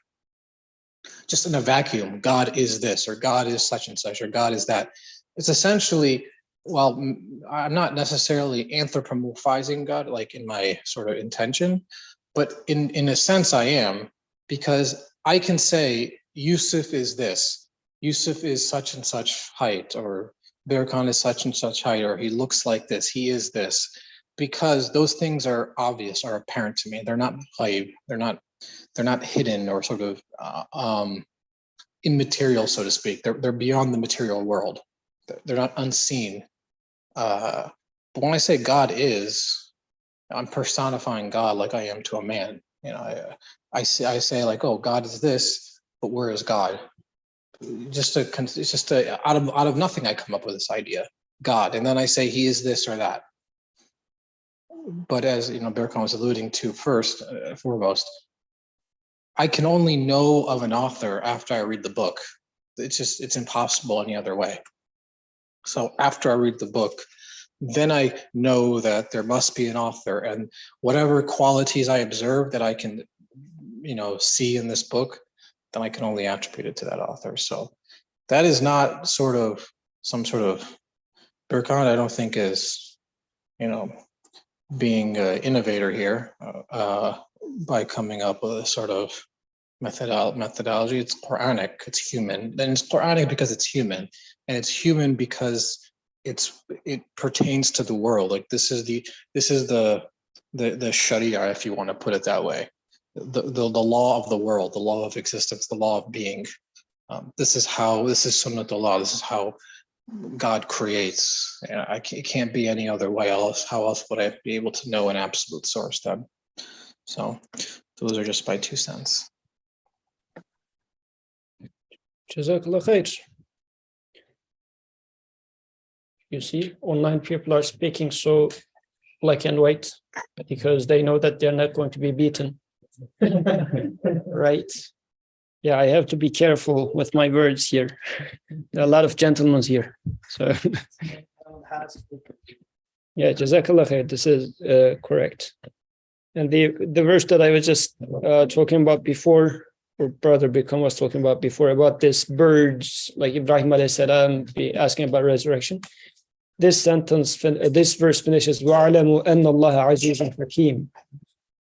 just in a vacuum, God is this, or God is such and such, or God is that, it's essentially, well, I'm not necessarily anthropomorphizing God, like in my sort of intention, but in a sense I am, because I can say Yusuf is this, Yusuf is such and such height, or Berkan is such and such height, or he looks like this, he is this, because those things are obvious, are apparent to me. They're not they're not hidden or sort of immaterial, so to speak. They're beyond the material world. They're not unseen. But when I say God is, I'm personifying God like I am to a man. I say like, oh, God is this, but where is God? It's just out of nothing I come up with this idea, God, and then I say he is this or that. But as Berkan was alluding to foremost, I can only know of an author after I read the book. It's impossible any other way. So after I read the book, then I know that there must be an author, and whatever qualities I observe that I can, see in this book, then I can only attribute it to that author. So that is not some sort of Berkan, I don't think is, being an innovator here by coming up with a sort of methodology. It's Quranic, it's human. And it's Quranic because it's human. And it's human because it pertains to the world. Like this is the Sharia, if you want to put it that way. The law of the world, the law of existence, the law of being. This is Sunnatullah, this is how God creates. It can't be any other way else. How else would I be able to know an absolute source then? So those are just my 2 cents. Jazakallah khair. You see, online people are speaking so black and white because they know that they're not going to be beaten. Right? Yeah, I have to be careful with my words here. There are a lot of gentlemen here. So, yeah, Jazakallah khair. This is correct. And the verse that I was just talking about before, or Brother Bikram was talking about before, about this birds, like Ibrahim alayhi salam, be asking about resurrection. This verse finishes, وَعَلَمُوا أَنَّ اللَّهَ عَزِيزٌ حَكِيمٌ.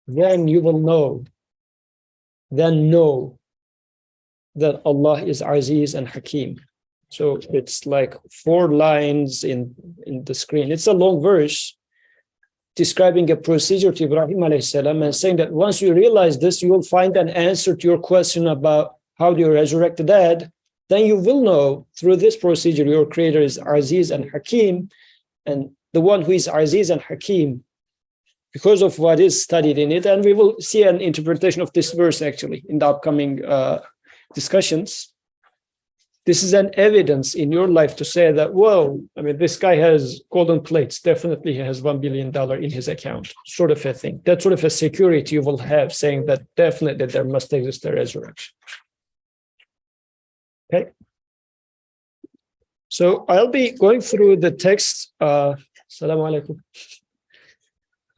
Then you will know, that Allah is Aziz and Hakim. So it's like 4 lines in the screen. It's a long verse describing a procedure to Ibrahim alayhi salam and saying that once you realize this, you will find an answer to your question about how do you resurrect the dead. Then you will know through this procedure your creator is Aziz and Hakim, and the one who is Aziz and Hakim because of what is studied in it. And we will see an interpretation of this verse actually in the upcoming discussions. This is an evidence in your life to say that, whoa, I mean, this guy has golden plates. Definitely he has $1 billion in his account, sort of a thing. That sort of a security you will have saying that definitely there must exist a resurrection. Okay. So I'll be going through the text. Assalamu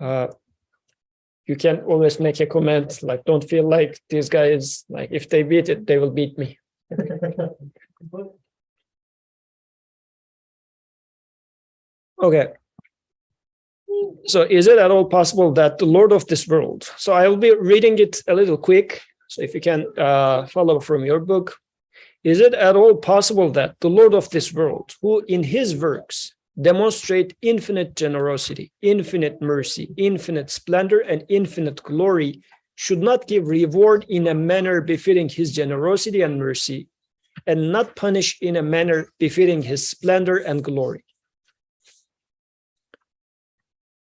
alaikum. You can always make a comment, like, don't feel like these guys, like, if they beat it, they will beat me. Okay. So is it at all possible that the Lord of this world, so I will be reading it a little quick, so if you can follow from your book. Is it at all possible that the Lord of this world, who in his works demonstrate infinite generosity, infinite mercy, infinite splendor, and infinite glory, should not give reward in a manner befitting his generosity and mercy, and not punish in a manner befitting his splendor and glory?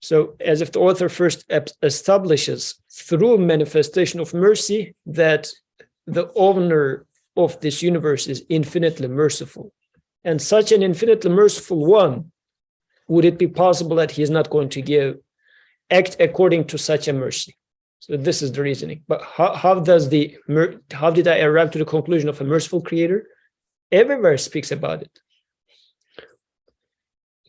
So as if the author first establishes through manifestation of mercy that the owner of this universe is infinitely merciful. And such an infinitely merciful one, would it be possible that he is not going to act according to such a mercy? So this is the reasoning. But how did I arrive to the conclusion of a merciful creator? Everywhere speaks about it.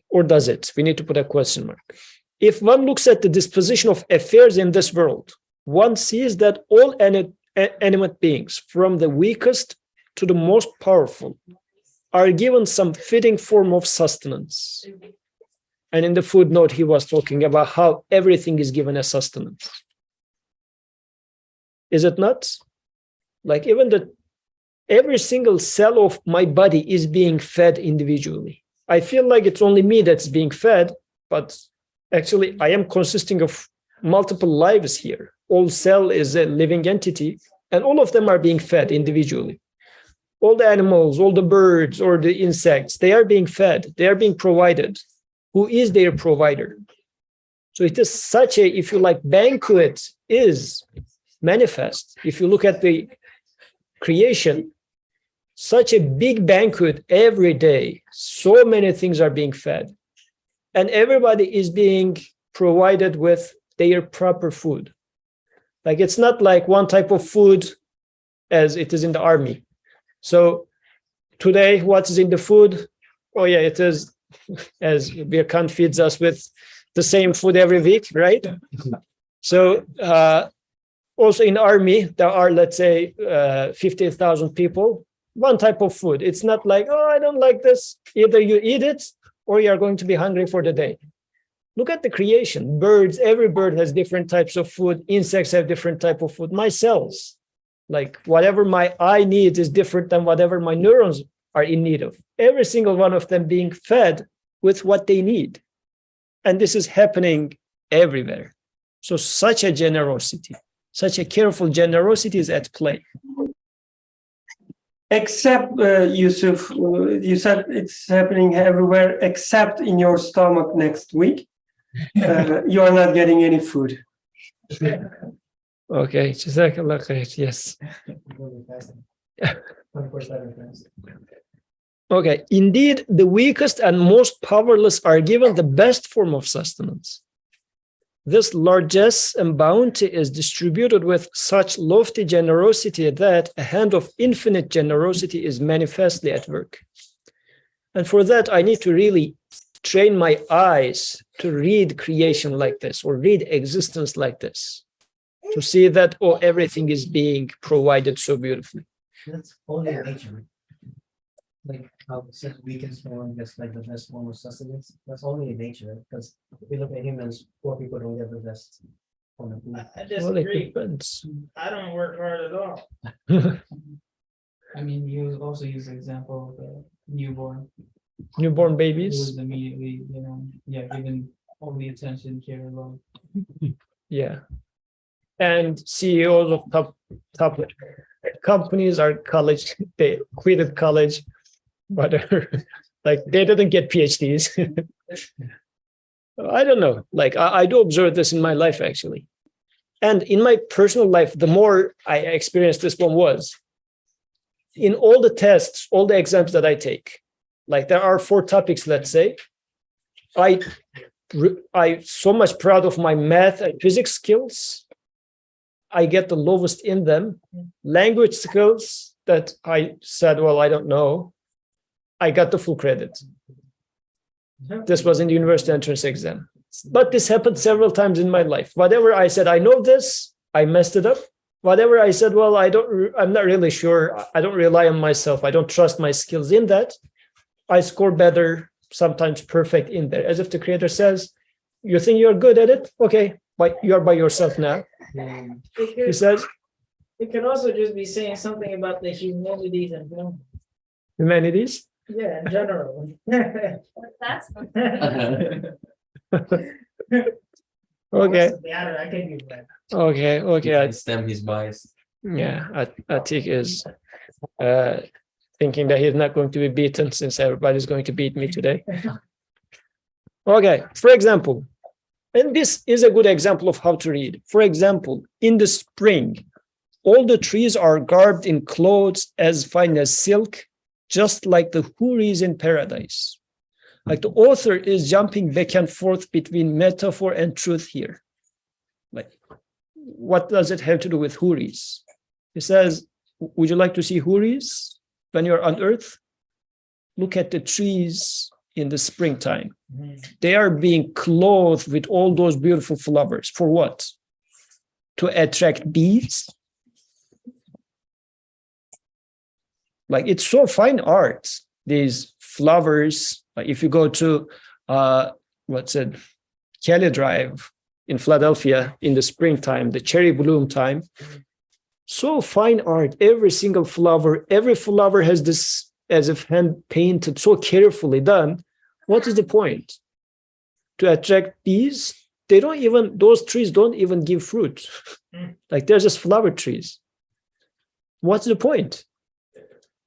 Or does it? We need to put a question mark. If one looks at the disposition of affairs in this world, one sees that all animate beings, from the weakest to the most powerful, are given some fitting form of sustenance. And in the footnote, he was talking about how everything is given as sustenance. Is it not? Like even every single cell of my body is being fed individually. I feel like it's only me that's being fed, but actually I am consisting of multiple lives here. All cell is a living entity, and all of them are being fed individually. All the animals, all the birds, or the insects, they are being fed, they are being provided. Who is their provider? So it is such a, if you like, banquet is manifest. If you look at the creation, such a big banquet every day, so many things are being fed. And everybody is being provided with their proper food. Like it's not like one type of food as it is in the army. So today, what is in the food? Oh yeah, it is as Birkan feeds us with the same food every week, right? So also in army, there are, let's say, 50,000 people, one type of food. It's not like, oh, I don't like this. Either you eat it or you are going to be hungry for the day. Look at the creation. Birds, every bird has different types of food. Insects have different type of food. My cells, like whatever my eye needs is different than whatever my neurons are in need of. Every single one of them being fed with what they need. And this is happening everywhere. So such a generosity, such a careful generosity is at play. Except, Yusuf, you said it's happening everywhere except in your stomach next week. You are not getting any food. Okay, Jazakallah khair, yes. Okay, indeed, the weakest and most powerless are given the best form of sustenance. This largesse and bounty is distributed with such lofty generosity that a hand of infinite generosity is manifestly at work. And for that, I need to really train my eyes to read creation like this, or read existence like this, to see that, oh, everything is being provided so beautifully. That's only nature. Like how such weakest form gets like the best form of sustenance. That's only in nature, because if you look at humans, poor people don't get the best form of food. I Well, it disagree. depends. I don't work hard at all. I mean, you also use the example of the newborn. Newborn Who babies, was immediately, given all the attention, care, love. yeah. And CEOs of top companies are college, they quitted college, whatever. Like they didn't get PhDs. I don't know. Like I do observe this in my life actually. And in my personal life, the more I experienced this one was in all the tests, all the exams that I take, like there are 4 topics, let's say, I so much proud of my math and physics skills. I get the lowest in them. Language skills that I said, well, I don't know, I got the full credit. This was in the university entrance exam. But this happened several times in my life. Whatever I said, I know this, I messed it up. Whatever I said, well, I'm not really sure. I don't rely on myself. I don't trust my skills in that. I score better, sometimes perfect in there. As if the creator says, you think you're good at it? Okay, but you're by yourself now. He says, It could also just be saying something about the humanities and humanities. yeah, in general. That's Okay. I can give that. Okay. STEM, he's biased. Yeah, Atik is thinking that he's not going to be beaten since everybody's going to beat me today. Okay, for example, And this is a good example of how to read. For example, in the spring, all the trees are garbed in clothes as fine as silk, just like the houris in paradise. Like the author is jumping back and forth between metaphor and truth here. Like, what does it have to do with houris? He says, would you like to see houris when you're on earth? Look at the trees in the springtime. They are being clothed with all those beautiful flowers. For what? To attract bees? Like, it's so fine art, these flowers. Like if you go to Kelly Drive in Philadelphia in the springtime, the cherry bloom time, so fine art. Every single flower, every flower has this as if hand painted, so carefully done. What is the point? To attract bees? Those trees don't even give fruit. Like they're just flower trees. What's the point?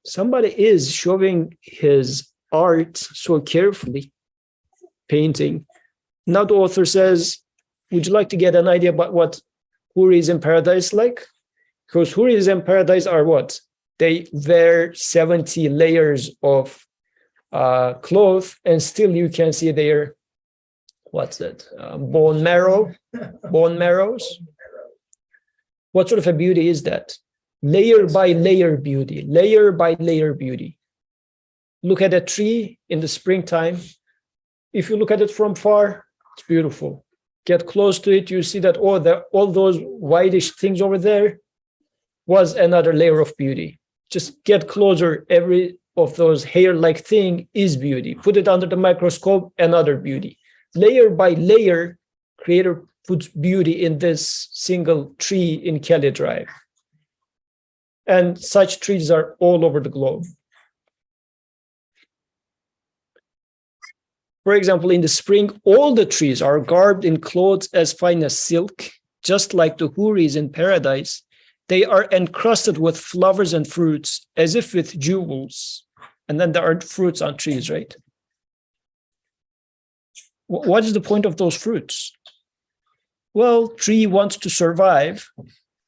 Somebody is showing his art so carefully, painting. Now the author says, would you like to get an idea about what houris in paradise like? Because houris in paradise are what? They wear 70 layers of cloth, and still you can see their, bone marrows. What sort of a beauty is that? Layer by layer beauty, layer by layer beauty. Look at a tree in the springtime. If you look at it from far, it's beautiful. Get close to it, you see that all those whitish things over there was another layer of beauty. Just get closer, every of those hair-like thing is beauty. Put it under the microscope, another beauty. Layer by layer, Creator puts beauty in this single tree in Kelly Drive. And such trees are all over the globe. For example, in the spring, all the trees are garbed in clothes as fine as silk, just like the houris in paradise. They are encrusted with flowers and fruits, as if with jewels. And then there are fruits on trees, right? What is the point of those fruits? Well, tree wants to survive.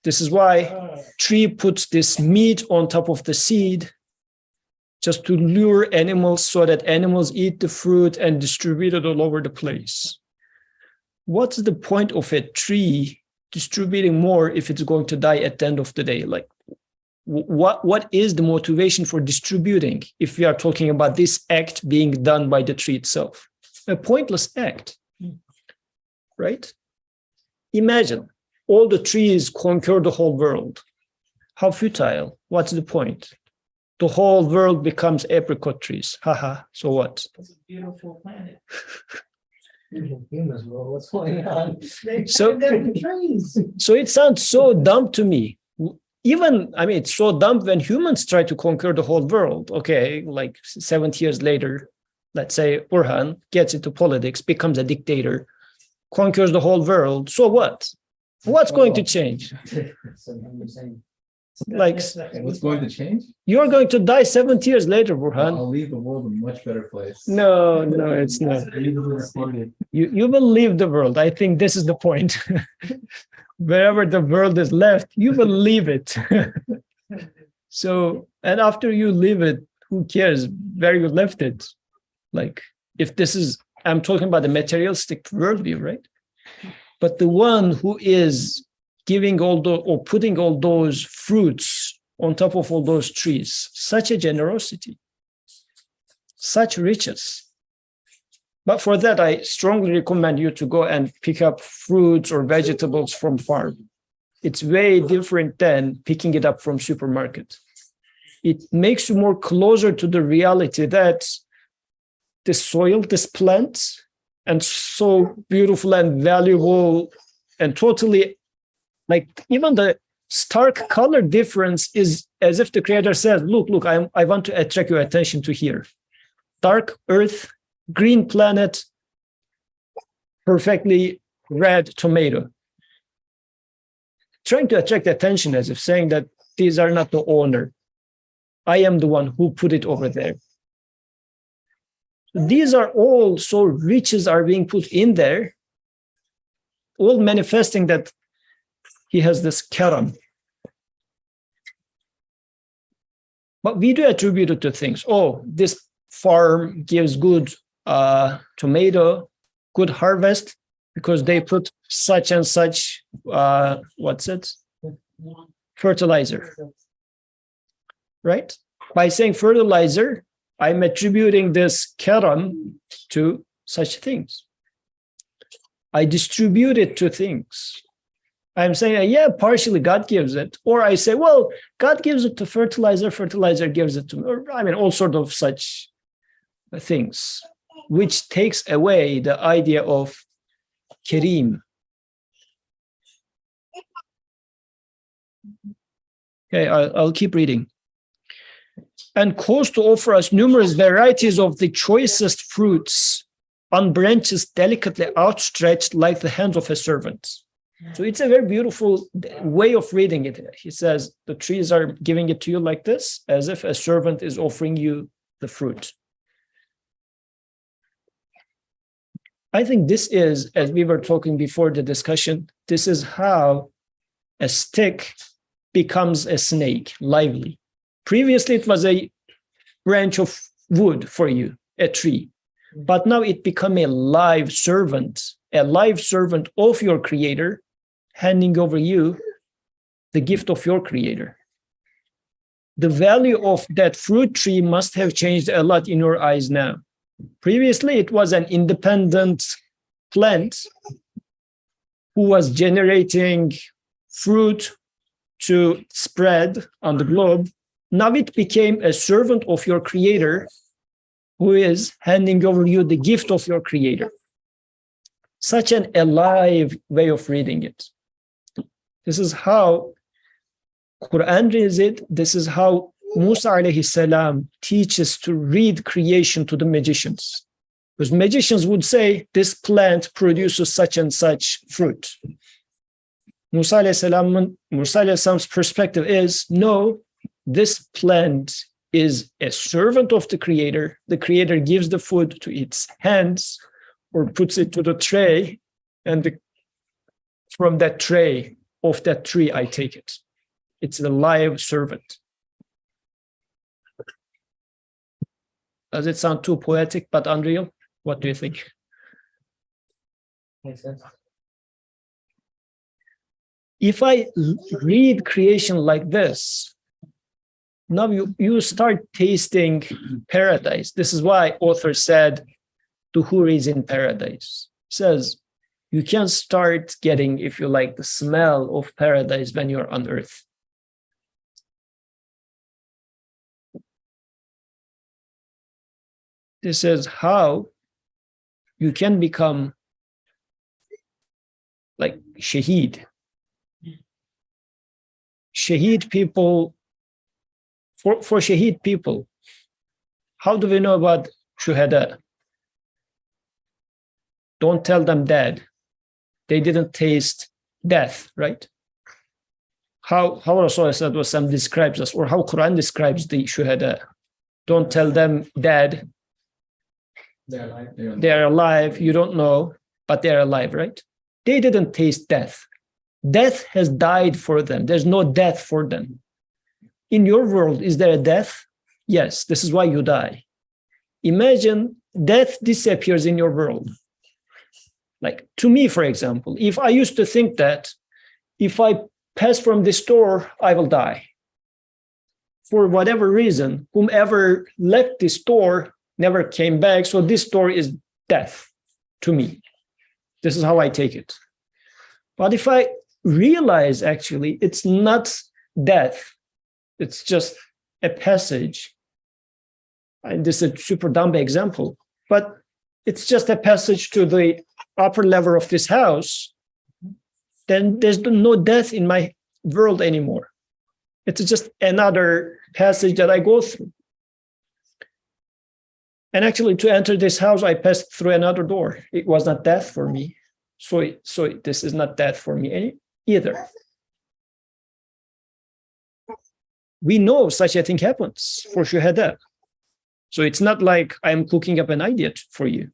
This is why tree puts this meat on top of the seed, just to lure animals so that animals eat the fruit and distribute it all over the place. What's the point of a tree distributing more if it's going to die at the end of the day? Like, what is the motivation for distributing if we are talking about this act being done by the tree itself? A pointless act, right? Imagine all the trees conquer the whole world. How futile. What's the point? The whole world becomes apricot trees. Haha, so what? It's a beautiful planet. Humans, bro, what's going on? So- Trees. So it sounds so dumb to me. It's so dumb when humans try to conquer the whole world. Okay, like 70 years later, let's say Burhan gets into politics, becomes a dictator, conquers the whole world. So what? What's going to change? Like, And what's going to change? you're going to die 70 years later, Burhan. I'll leave the world a much better place. No, it's not. You will leave the world. I think this is the point. Wherever the world is left, you will leave it. So, and after you leave it, who cares where you left it? Like, if this is, I'm talking about the materialistic worldview, right? But the one who is giving putting all those fruits on top of all those trees, such a generosity, such riches. But for that, I strongly recommend you to go and pick up fruits or vegetables from farm. It's way different than picking it up from supermarket. It makes you more closer to the reality that the soil, this plant, and so beautiful and valuable and totally, like, even the stark color difference is as if the Creator says, look, I want to attract your attention to here. Dark earth, green planet, perfectly red tomato. Trying to attract attention as if saying that these are not the owner. I am the one who put it over there. These are all, so riches are being put in there all manifesting that he has this karam. But we do attribute it to things. Oh, this farm gives good tomato, good harvest, because they put such and such, fertilizer, right? By saying fertilizer, I'm attributing this karam to such things. I distribute it to things. I'm saying, yeah, partially God gives it. Or I say, well, God gives it to fertilizer, fertilizer gives it to, or, I mean, all sort of such things, which takes away the idea of Kareem. Okay, I'll keep reading. And caused to offer us numerous varieties of the choicest fruits on branches delicately outstretched like the hands of a servant. So it's a very beautiful way of reading it. He says the trees are giving it to you like this, as if a servant is offering you the fruit. I think this is, as we were talking before the discussion, this is how a stick becomes a snake, lively. Previously, it was a branch of wood for you, a tree. But now it became a live servant of your creator, handing over you the gift of your creator. The value of that fruit tree must have changed a lot in your eyes now. Previously, it was an independent plant who was generating fruit to spread on the globe. Now it became a servant of your creator who is handing over you the gift of your creator. Such an alive way of reading it. This is how Quran reads it. This is how Musa alayhi salam teaches to read creation to the magicians. Because magicians would say, this plant produces such and such fruit. Musa alayhi salam's perspective is, no, this plant is a servant of the creator. The creator gives the food to its hands or puts it to the tray, and from that tray of that tree, I take it. It's a live servant. Does it sound too poetic but unreal? What do you think? Makes sense. If I read creation like this, now you start tasting paradise. This is why author said, to who is in paradise. Says, you can start getting, if you like, the smell of paradise when you're on earth. This is how you can become like shaheed. Shaheed people, for shaheed people, how do we know about shuhada? Don't tell them dead. They didn't taste death, right? How Rasulullah describes us, or how Quran describes the shuhada. Don't tell them dead. They're alive. You don't know, but they're alive, right? They didn't taste death. Death has died for them. There's no death for them. In your world, is there a death? Yes, this is why you die. Imagine death disappears in your world. Like to me, for example, if I used to think that if I pass from this door, I will die. For whatever reason, whomever left this door never came back. So this door is death to me. This is how I take it. But if I realize actually it's not death, it's just a passage. And this is a super dumb example, but it's just a passage to the upper level of this house, then there's no death in my world anymore. It's just another passage that I go through. And actually, to enter this house, I passed through another door. It was not death for me. So this is not death for me either. We know such a thing happens for shuhada. So it's not like I'm cooking up an idea for you.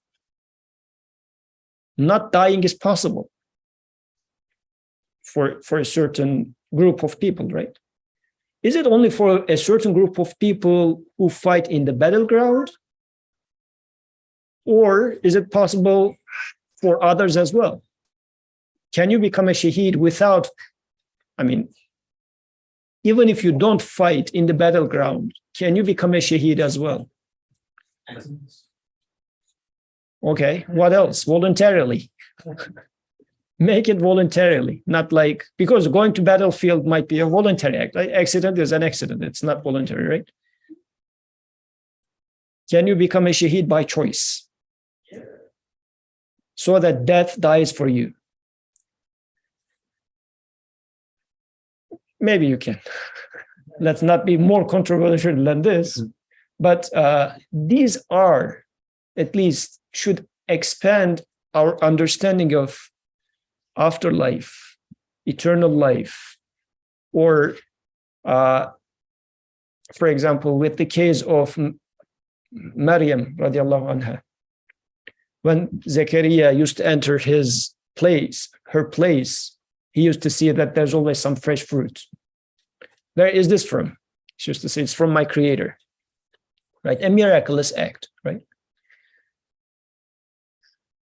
Not dying is possible. for a certain group of people, right? Is it only for a certain group of people who fight in the battleground? Or is it possible for others as well? Can you become a shaheed without, I mean, even if you don't fight in the battleground, can you become a shaheed as well? Okay, what else? Voluntarily. Make it voluntarily, not like, because going to battlefield might be a voluntary act. Right? Accident is an accident. It's not voluntary, right? Can you become a shaheed by choice? So that death dies for you. Maybe you can. Let's not be more controversial than this. But these are, at least, should expand our understanding of afterlife, eternal life, or, for example, with the case of Maryam, radiallahu anha, when Zechariah used to enter her place, he used to see that there's always some fresh fruit. Where is this from? She used to say, it's from my creator, right? A miraculous act, right?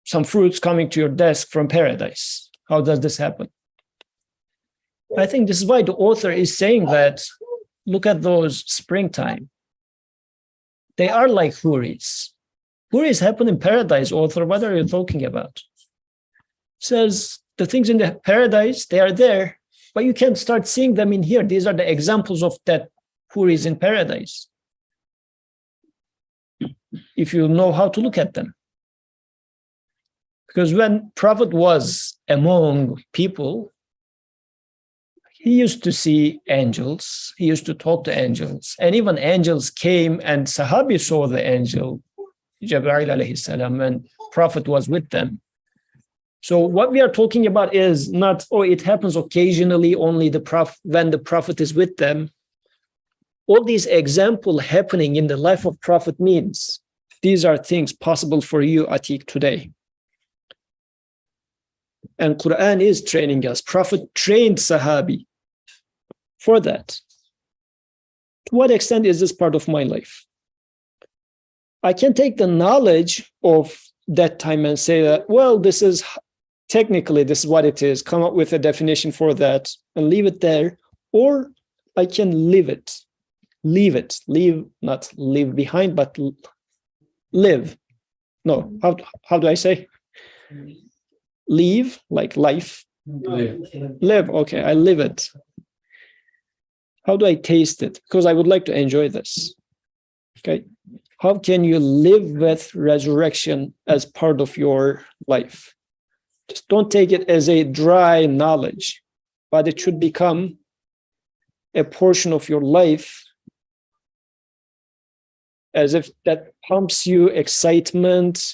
Some fruits coming to your desk from paradise. How does this happen? I think this is why the author is saying that, look at those springtime. They are like huris. Huris happen in paradise, author. What are you talking about? Says the things in the paradise, they are there, but you can start seeing them in here. These are the examples of that huris in paradise, if you know how to look at them. Because when Prophet was among people, he used to see angels, he used to talk to angels, and even angels came and Sahabi saw the angel, Jibreel alayhi salam, and Prophet was with them. So what we are talking about is not, oh, it happens occasionally only when the Prophet is with them. All these examples happening in the life of Prophet means these are things possible for you, Atiq, today. And Quran is training us. Prophet trained Sahabi for that. To what extent is this part of my life? I can take the knowledge of that time and say that, well, this is technically, this is what it is, come up with a definition for that and leave it there. Or I can live it, not leave behind, but live. No, how do I say? Leave, like life. Live, okay, I live it. How do I taste it? Because I would like to enjoy this. Okay. How can you live with resurrection as part of your life? Just don't take it as a dry knowledge, but it should become a portion of your life, as if that pumps you excitement,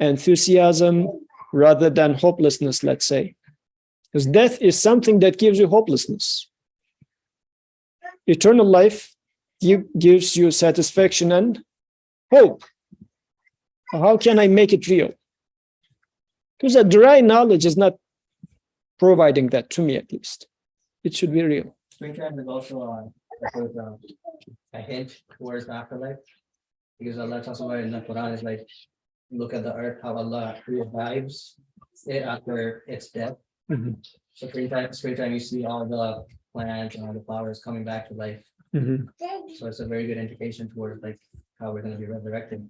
enthusiasm, rather than hopelessness, let's say. Because death is something that gives you hopelessness. Eternal life gives you satisfaction and hope. How can I make it real? Because a dry knowledge is not providing that to me, at least. It should be real. Springtime is also a hint towards the afterlife, because Allah talks about it in the Quran is like, look at the earth, how Allah revives it after its death. Mm-hmm. So springtime, you see all the plants and all the flowers coming back to life. Mm-hmm. So it's a very good indication towards like how we're going to be resurrected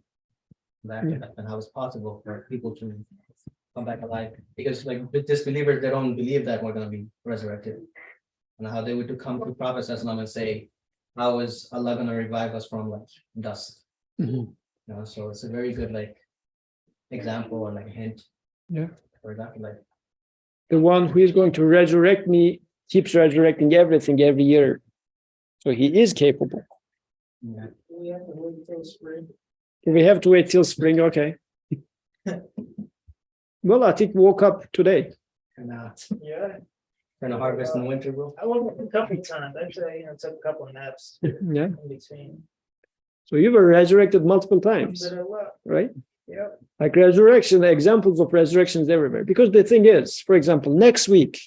back and how it's possible for people to come back alive. Because like with disbelievers, they don't believe that we're going to be resurrected, and how they would come to Prophet and say, how is Allah going to revive us from like dust? Mm-hmm. You know, so it's a very good like example or like a hint. Yeah. For that, like The one who is going to resurrect me keeps resurrecting everything every year. So he is capable. yeah. We have to wait until spring. We have to wait till spring, okay. Well, I think woke up today. And Yeah, trying to harvest in the winter, bro. I woke up a couple of times. Actually, took a couple of naps Yeah. in between. So you were resurrected multiple times, But I left. right? Yeah. Like resurrection, examples of resurrections everywhere. Because the thing is, for example, next week,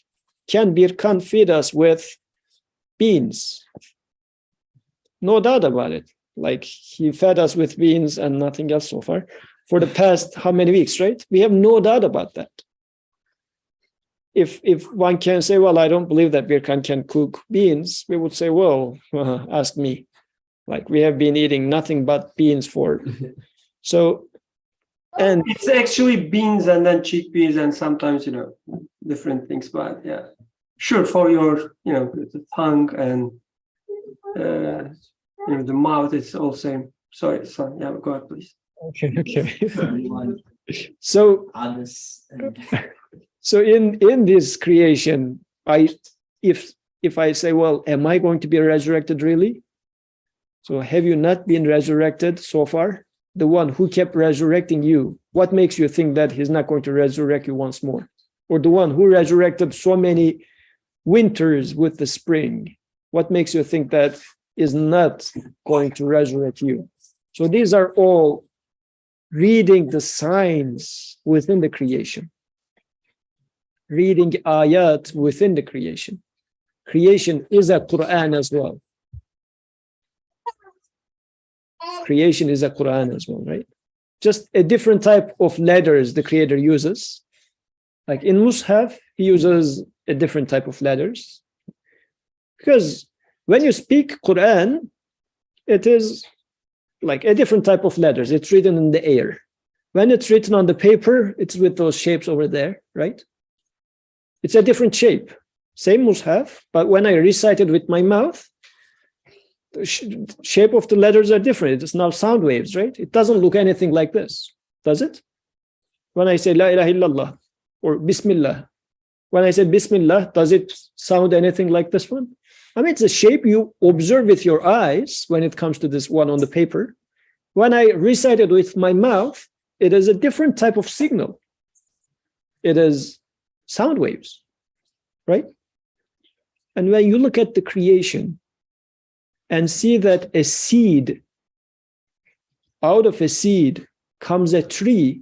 can Birkan feed us with beans? No doubt about it. Like he fed us with beans and nothing else so far for the past how many weeks, right? We have no doubt about that. If one can say, well, I don't believe that Birkan can cook beans, we would say, well, ask me. Like we have been eating nothing but beans for. So, and It's actually beans and then chickpeas and sometimes, different things, but yeah, sure, for your, the tongue and, the mouth, it's all same. Sorry, yeah, go ahead, please. okay. So, so in this creation, if I say, well, am I going to be resurrected really? So have you not been resurrected so far? The one who kept resurrecting you, what makes you think that he's not going to resurrect you once more? Or the one who resurrected so many winters with the spring, what makes you think that is not going to resurrect you? So these are all reading the signs within the creation. Reading ayat within the creation. Creation is a Quran as well. Creation is a Quran as well, right? Just a different type of letters the creator uses. Like in Mus'haf, he uses a different type of letters. Because when you speak Quran, it is like a different type of letters. It's written in the air. When it's written on the paper, it's with those shapes over there, right? It's a different shape. Same Mus'haf, but when I recite it with my mouth, the shape of the letters are different. It's now sound waves, right? It doesn't look anything like this, does it? When I say La ilaha illallah or Bismillah, when I say Bismillah, does it sound anything like this one? I mean, it's a shape you observe with your eyes when it comes to this one on the paper. When I recite it with my mouth, it is a different type of signal. It is sound waves, right? And when you look at the creation and see that a seed, out of a seed comes a tree,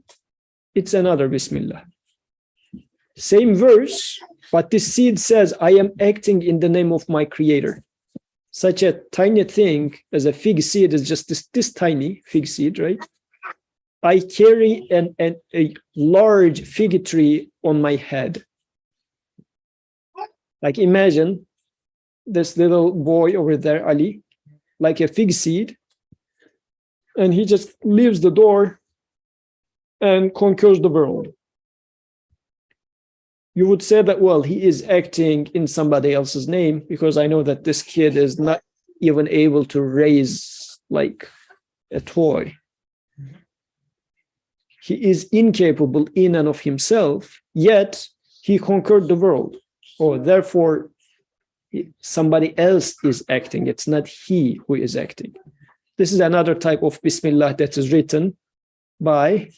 it's another Bismillah. Same verse, but this seed says, I am acting in the name of my creator. Such a tiny thing as a fig seed is just this tiny fig seed, right? I carry a large fig tree on my head. Like imagine this little boy over there, Ali, like a fig seed, and he just leaves the door and conquers the world. You would say that, well, he is acting in somebody else's name because I know that this kid is not even able to raise like a toy. He is incapable in and of himself, yet he conquered the world. Oh, therefore, somebody else is acting. It's not he who is acting. This is another type of Bismillah that is written by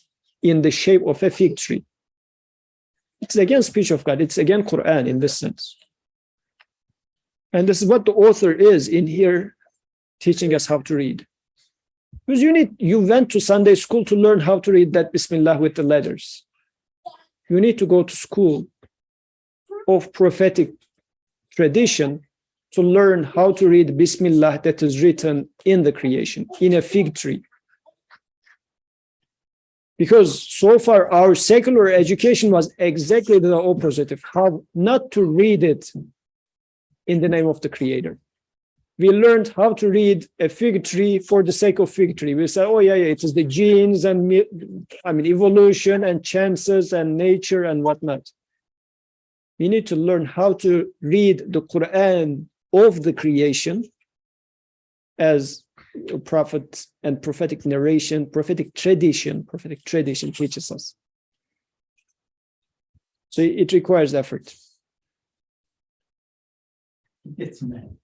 in the shape of a fig tree. It's again speech of God. It's again Quran in this sense. And this is what the author is in here teaching us how to read. Because you went to Sunday school to learn how to read that Bismillah with the letters. You need to go to school of prophetic tradition to learn how to read Bismillah that is written in the creation, in a fig tree. Because so far our secular education was exactly the opposite of how not to read it in the name of the creator. We learned how to read a fig tree for the sake of fig tree. We say, oh yeah, it is the genes and evolution and chances and nature and whatnot. We need to learn how to read the Quran of the creation as a prophet and prophetic narration, prophetic tradition teaches us. So it requires effort. It's man.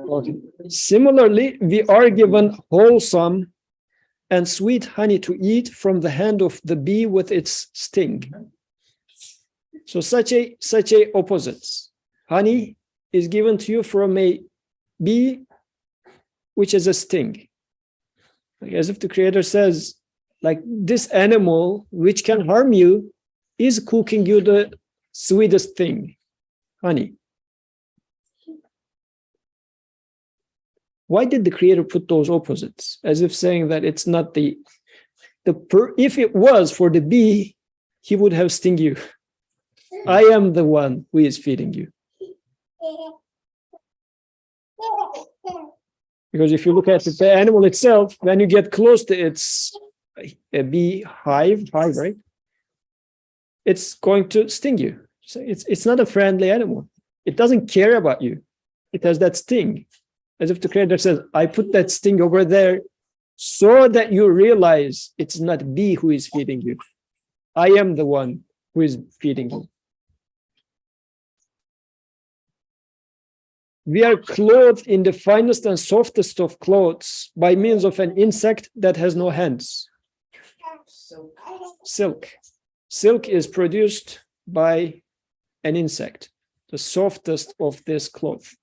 Okay. Similarly, we are given wholesome and sweet honey to eat from the hand of the bee with its sting. So such a opposites. Honey is given to you from a bee which is a sting. Like as if the creator says, like this animal which can harm you is cooking you the sweetest thing, honey. Why did the creator put those opposites? As if saying that it's not if it was for the bee, he would have sting you. I am the one who is feeding you. Because if you look at the animal itself, when you get close to its bee hive, right? It's going to sting you. So it's not a friendly animal. It doesn't care about you. It has that sting. As if the creator says, I put that sting over there so that you realize it's not bee who is feeding you. I am the one who is feeding you. We are clothed in the finest and softest of clothes by means of an insect that has no hands. Silk. Silk is produced by an insect, the softest of this cloth.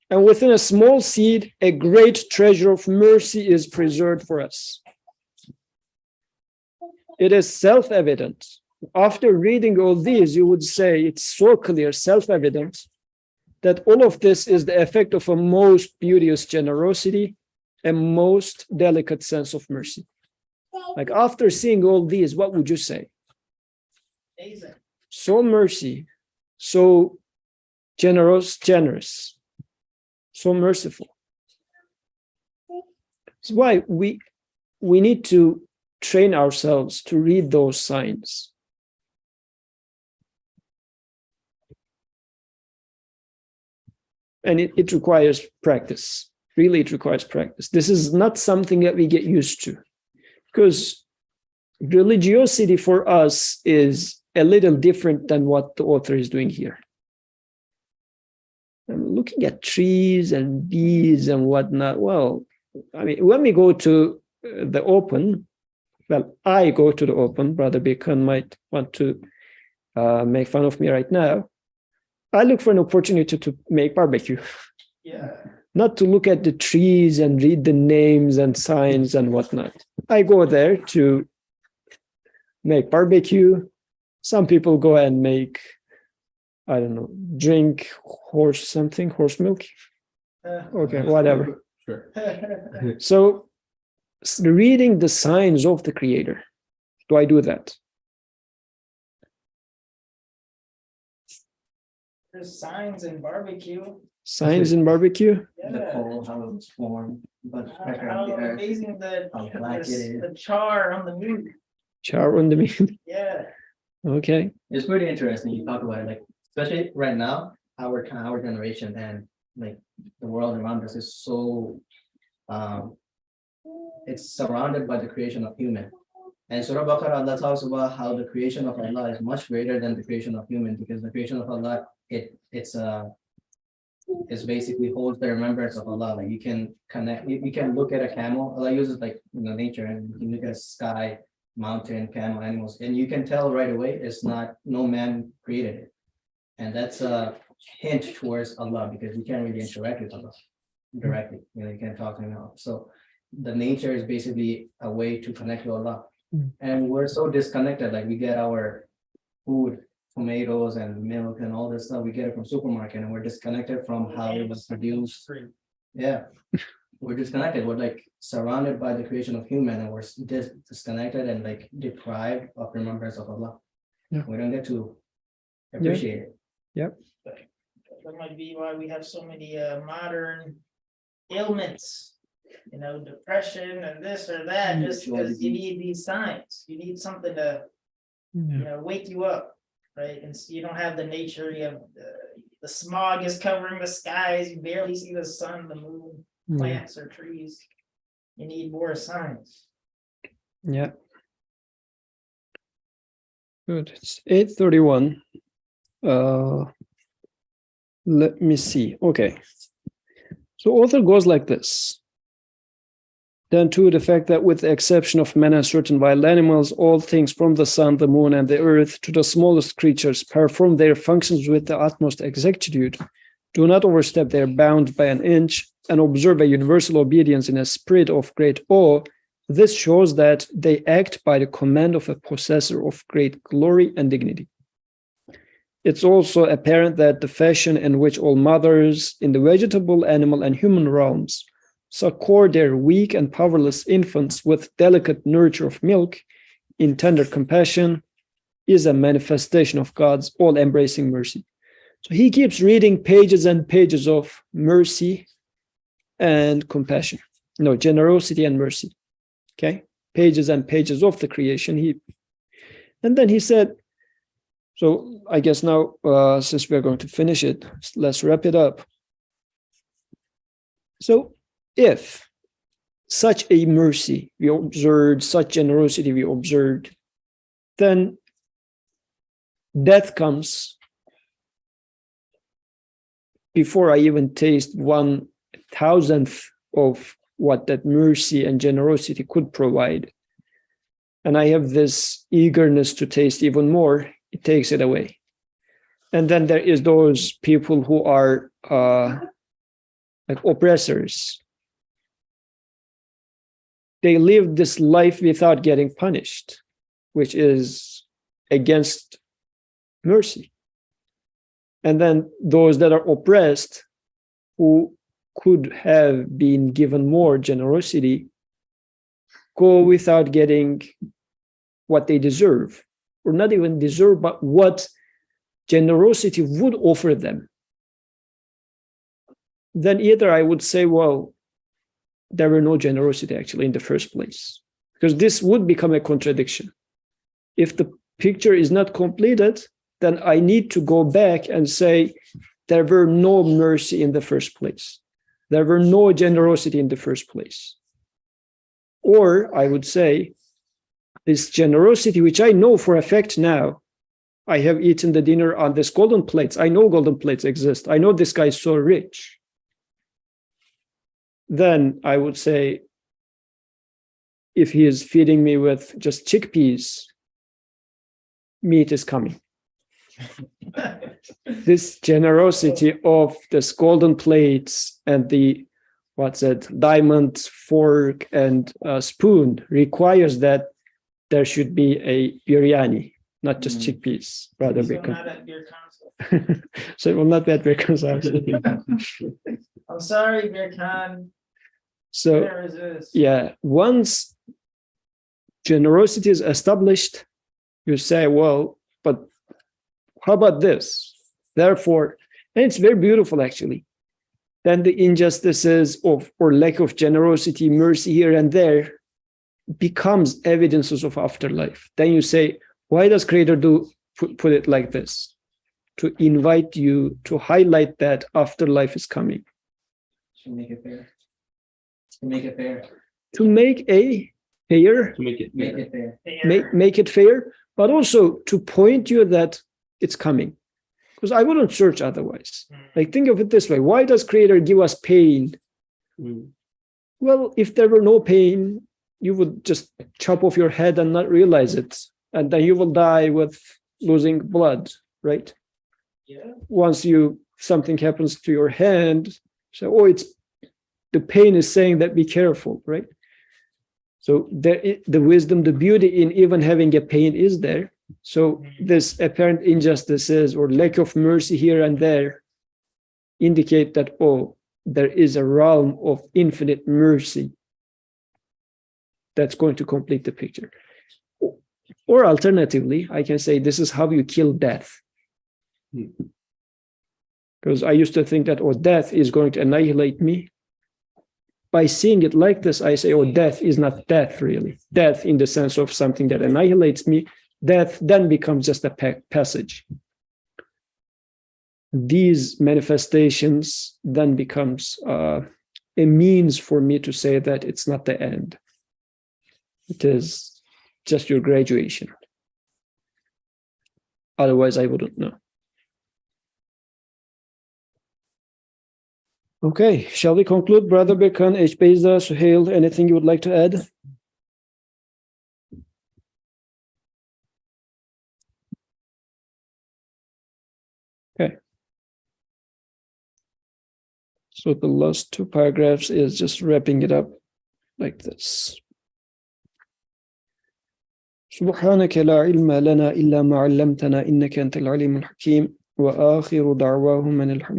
And within a small seed, a great treasure of mercy is preserved for us. It is self-evident. After reading all these, you would say it's so clear, self-evident, that all of this is the effect of a most beauteous generosity, a most delicate sense of mercy. Like after seeing all these, what would you say? So mercy, so generous, so merciful. That's why we need to train ourselves to read those signs. And it requires practice. Really, it requires practice. This is not something that we get used to, because religiosity for us is a little different than what the author is doing here. I'm looking at trees and bees and whatnot. Well, I mean, when we go to the open, well, I go to the open. Brother Bacon might want to make fun of me right now. I look for an opportunity to make barbecue. Yeah. Not to look at the trees and read the names and signs and whatnot. I go there to make barbecue. Some people go and make, I don't know, drink horse milk. Okay, whatever. Sure. So reading the signs of the creator, do I do that? There's signs in barbecue. Signs in barbecue? The coal, how it was formed, but How amazing how black it is. the char on the meat. Char on the meat. Yeah. Okay. It's pretty interesting. You talk about it, like, especially right now, our generation and like the world around us is so, it's surrounded by the creation of human. And Surah Baqarah, Allah talks about how the creation of Allah is much greater than the creation of human, because the creation of Allah, it's basically holds the remembrance of Allah. Like you can connect, you can look at a camel. Allah uses like nature, and you can look at sky, mountain, camel, animals, and you can tell right away it's not, no man created it. And that's a hint towards Allah, because you can't really interact with Allah directly. You can't talk to him. So the nature is basically a way to connect to Allah. And we're so disconnected. Like we get our food, tomatoes and milk and all this stuff, we get it from supermarket, and we're disconnected from how it was produced. Yeah, we're disconnected. We're like surrounded by the creation of human, and we're disconnected and like deprived of remembrance of Allah. Yeah. We don't get to appreciate it. Yep. That might be why we have so many modern ailments. Depression and this or that, just because you need these signs. You need something to, wake you up, right? And so you don't have the nature. You have the smog is covering the skies. You barely see the sun, the moon, plants or trees. You need more signs. Yeah. Good. It's 8:31. Let me see. Okay. So author goes like this. Then to the fact that with the exception of men and certain wild animals, all things from the sun, the moon, and the earth to the smallest creatures perform their functions with the utmost exactitude, do not overstep their bound by an inch, and observe a universal obedience in a spirit of great awe, This shows that they act by the command of a possessor of great glory and dignity. It's also apparent that the fashion in which all mothers in the vegetable, animal, and human realms succor their weak and powerless infants with delicate nurture of milk in tender compassion is a manifestation of God's all-embracing mercy. So he keeps reading pages and pages of mercy and compassion. No, generosity and mercy. Okay? Pages and pages of the creation. And then he said, so I guess now, since we're going to finish it, let's wrap it up. So if such a mercy we observed, such generosity we observed, then death comes before I even taste 1,000th of what that mercy and generosity could provide. And I have this eagerness to taste even more, it takes it away. And then there is those people who are like oppressors. They live this life without getting punished, which is against mercy. And then those that are oppressed, who could have been given more generosity, go without getting what they deserve, or not even deserve, but what generosity would offer them. Then either I would say, well, there were no generosity actually in the first place, because this would become a contradiction. If the picture is not completed, then I need to go back and say there were no mercy in the first place. There were no generosity in the first place. Or I would say this generosity, which I know for a fact now, I have eaten the dinner on this golden plates. I know golden plates exist. I know this guy is so rich. Then I would say, if he is feeding me with just chickpeas, meat is coming. This generosity of this golden plates and the, diamond fork and spoon requires that there should be a biryani, not just chickpeas, rather So bacon. not at beer council. So it will not be at because I'm sorry, beer con. So Can't resist. yeah, once generosity is established, you say, well, but how about this? Therefore, and it's very beautiful actually. Then the injustices of or lack of generosity, mercy here and there becomes evidences of afterlife. Then you say, why does Creator put it like this? To invite you to highlight that afterlife is coming. To make it fair. To make it fair. To make a fair, To make it Make it fair. make it fair, but also to point you that it's coming. Because I wouldn't search otherwise. Like, think of it this way. Why does Creator give us pain? Well, if there were no pain, you would just chop off your head and not realize it. And then you will die with losing blood, right? Yeah. Once something happens to your hand, so, the pain is saying that be careful, right? So the wisdom, the beauty in even having a pain is there. So this apparent injustices or lack of mercy here and there indicate that, there is a realm of infinite mercy that's going to complete the picture. Or alternatively, I can say this is how you kill death. Because I used to think that, death is going to annihilate me. By seeing it like this, I say, death is not death, really. Death in the sense of something that annihilates me. Death then becomes just a passage. These manifestations then becomes a means for me to say that it's not the end. It is just your graduation. Otherwise, I wouldn't know. Okay, shall we conclude, Brother Bekan, H. Beyza, Suhail, anything you would like to add? Okay. So the last two paragraphs is just wrapping it up like this. سبحانك لا علم لنا إلا ما علمتنا إنك أنت العليم الحكيم وآخر دعواهم أن الحمد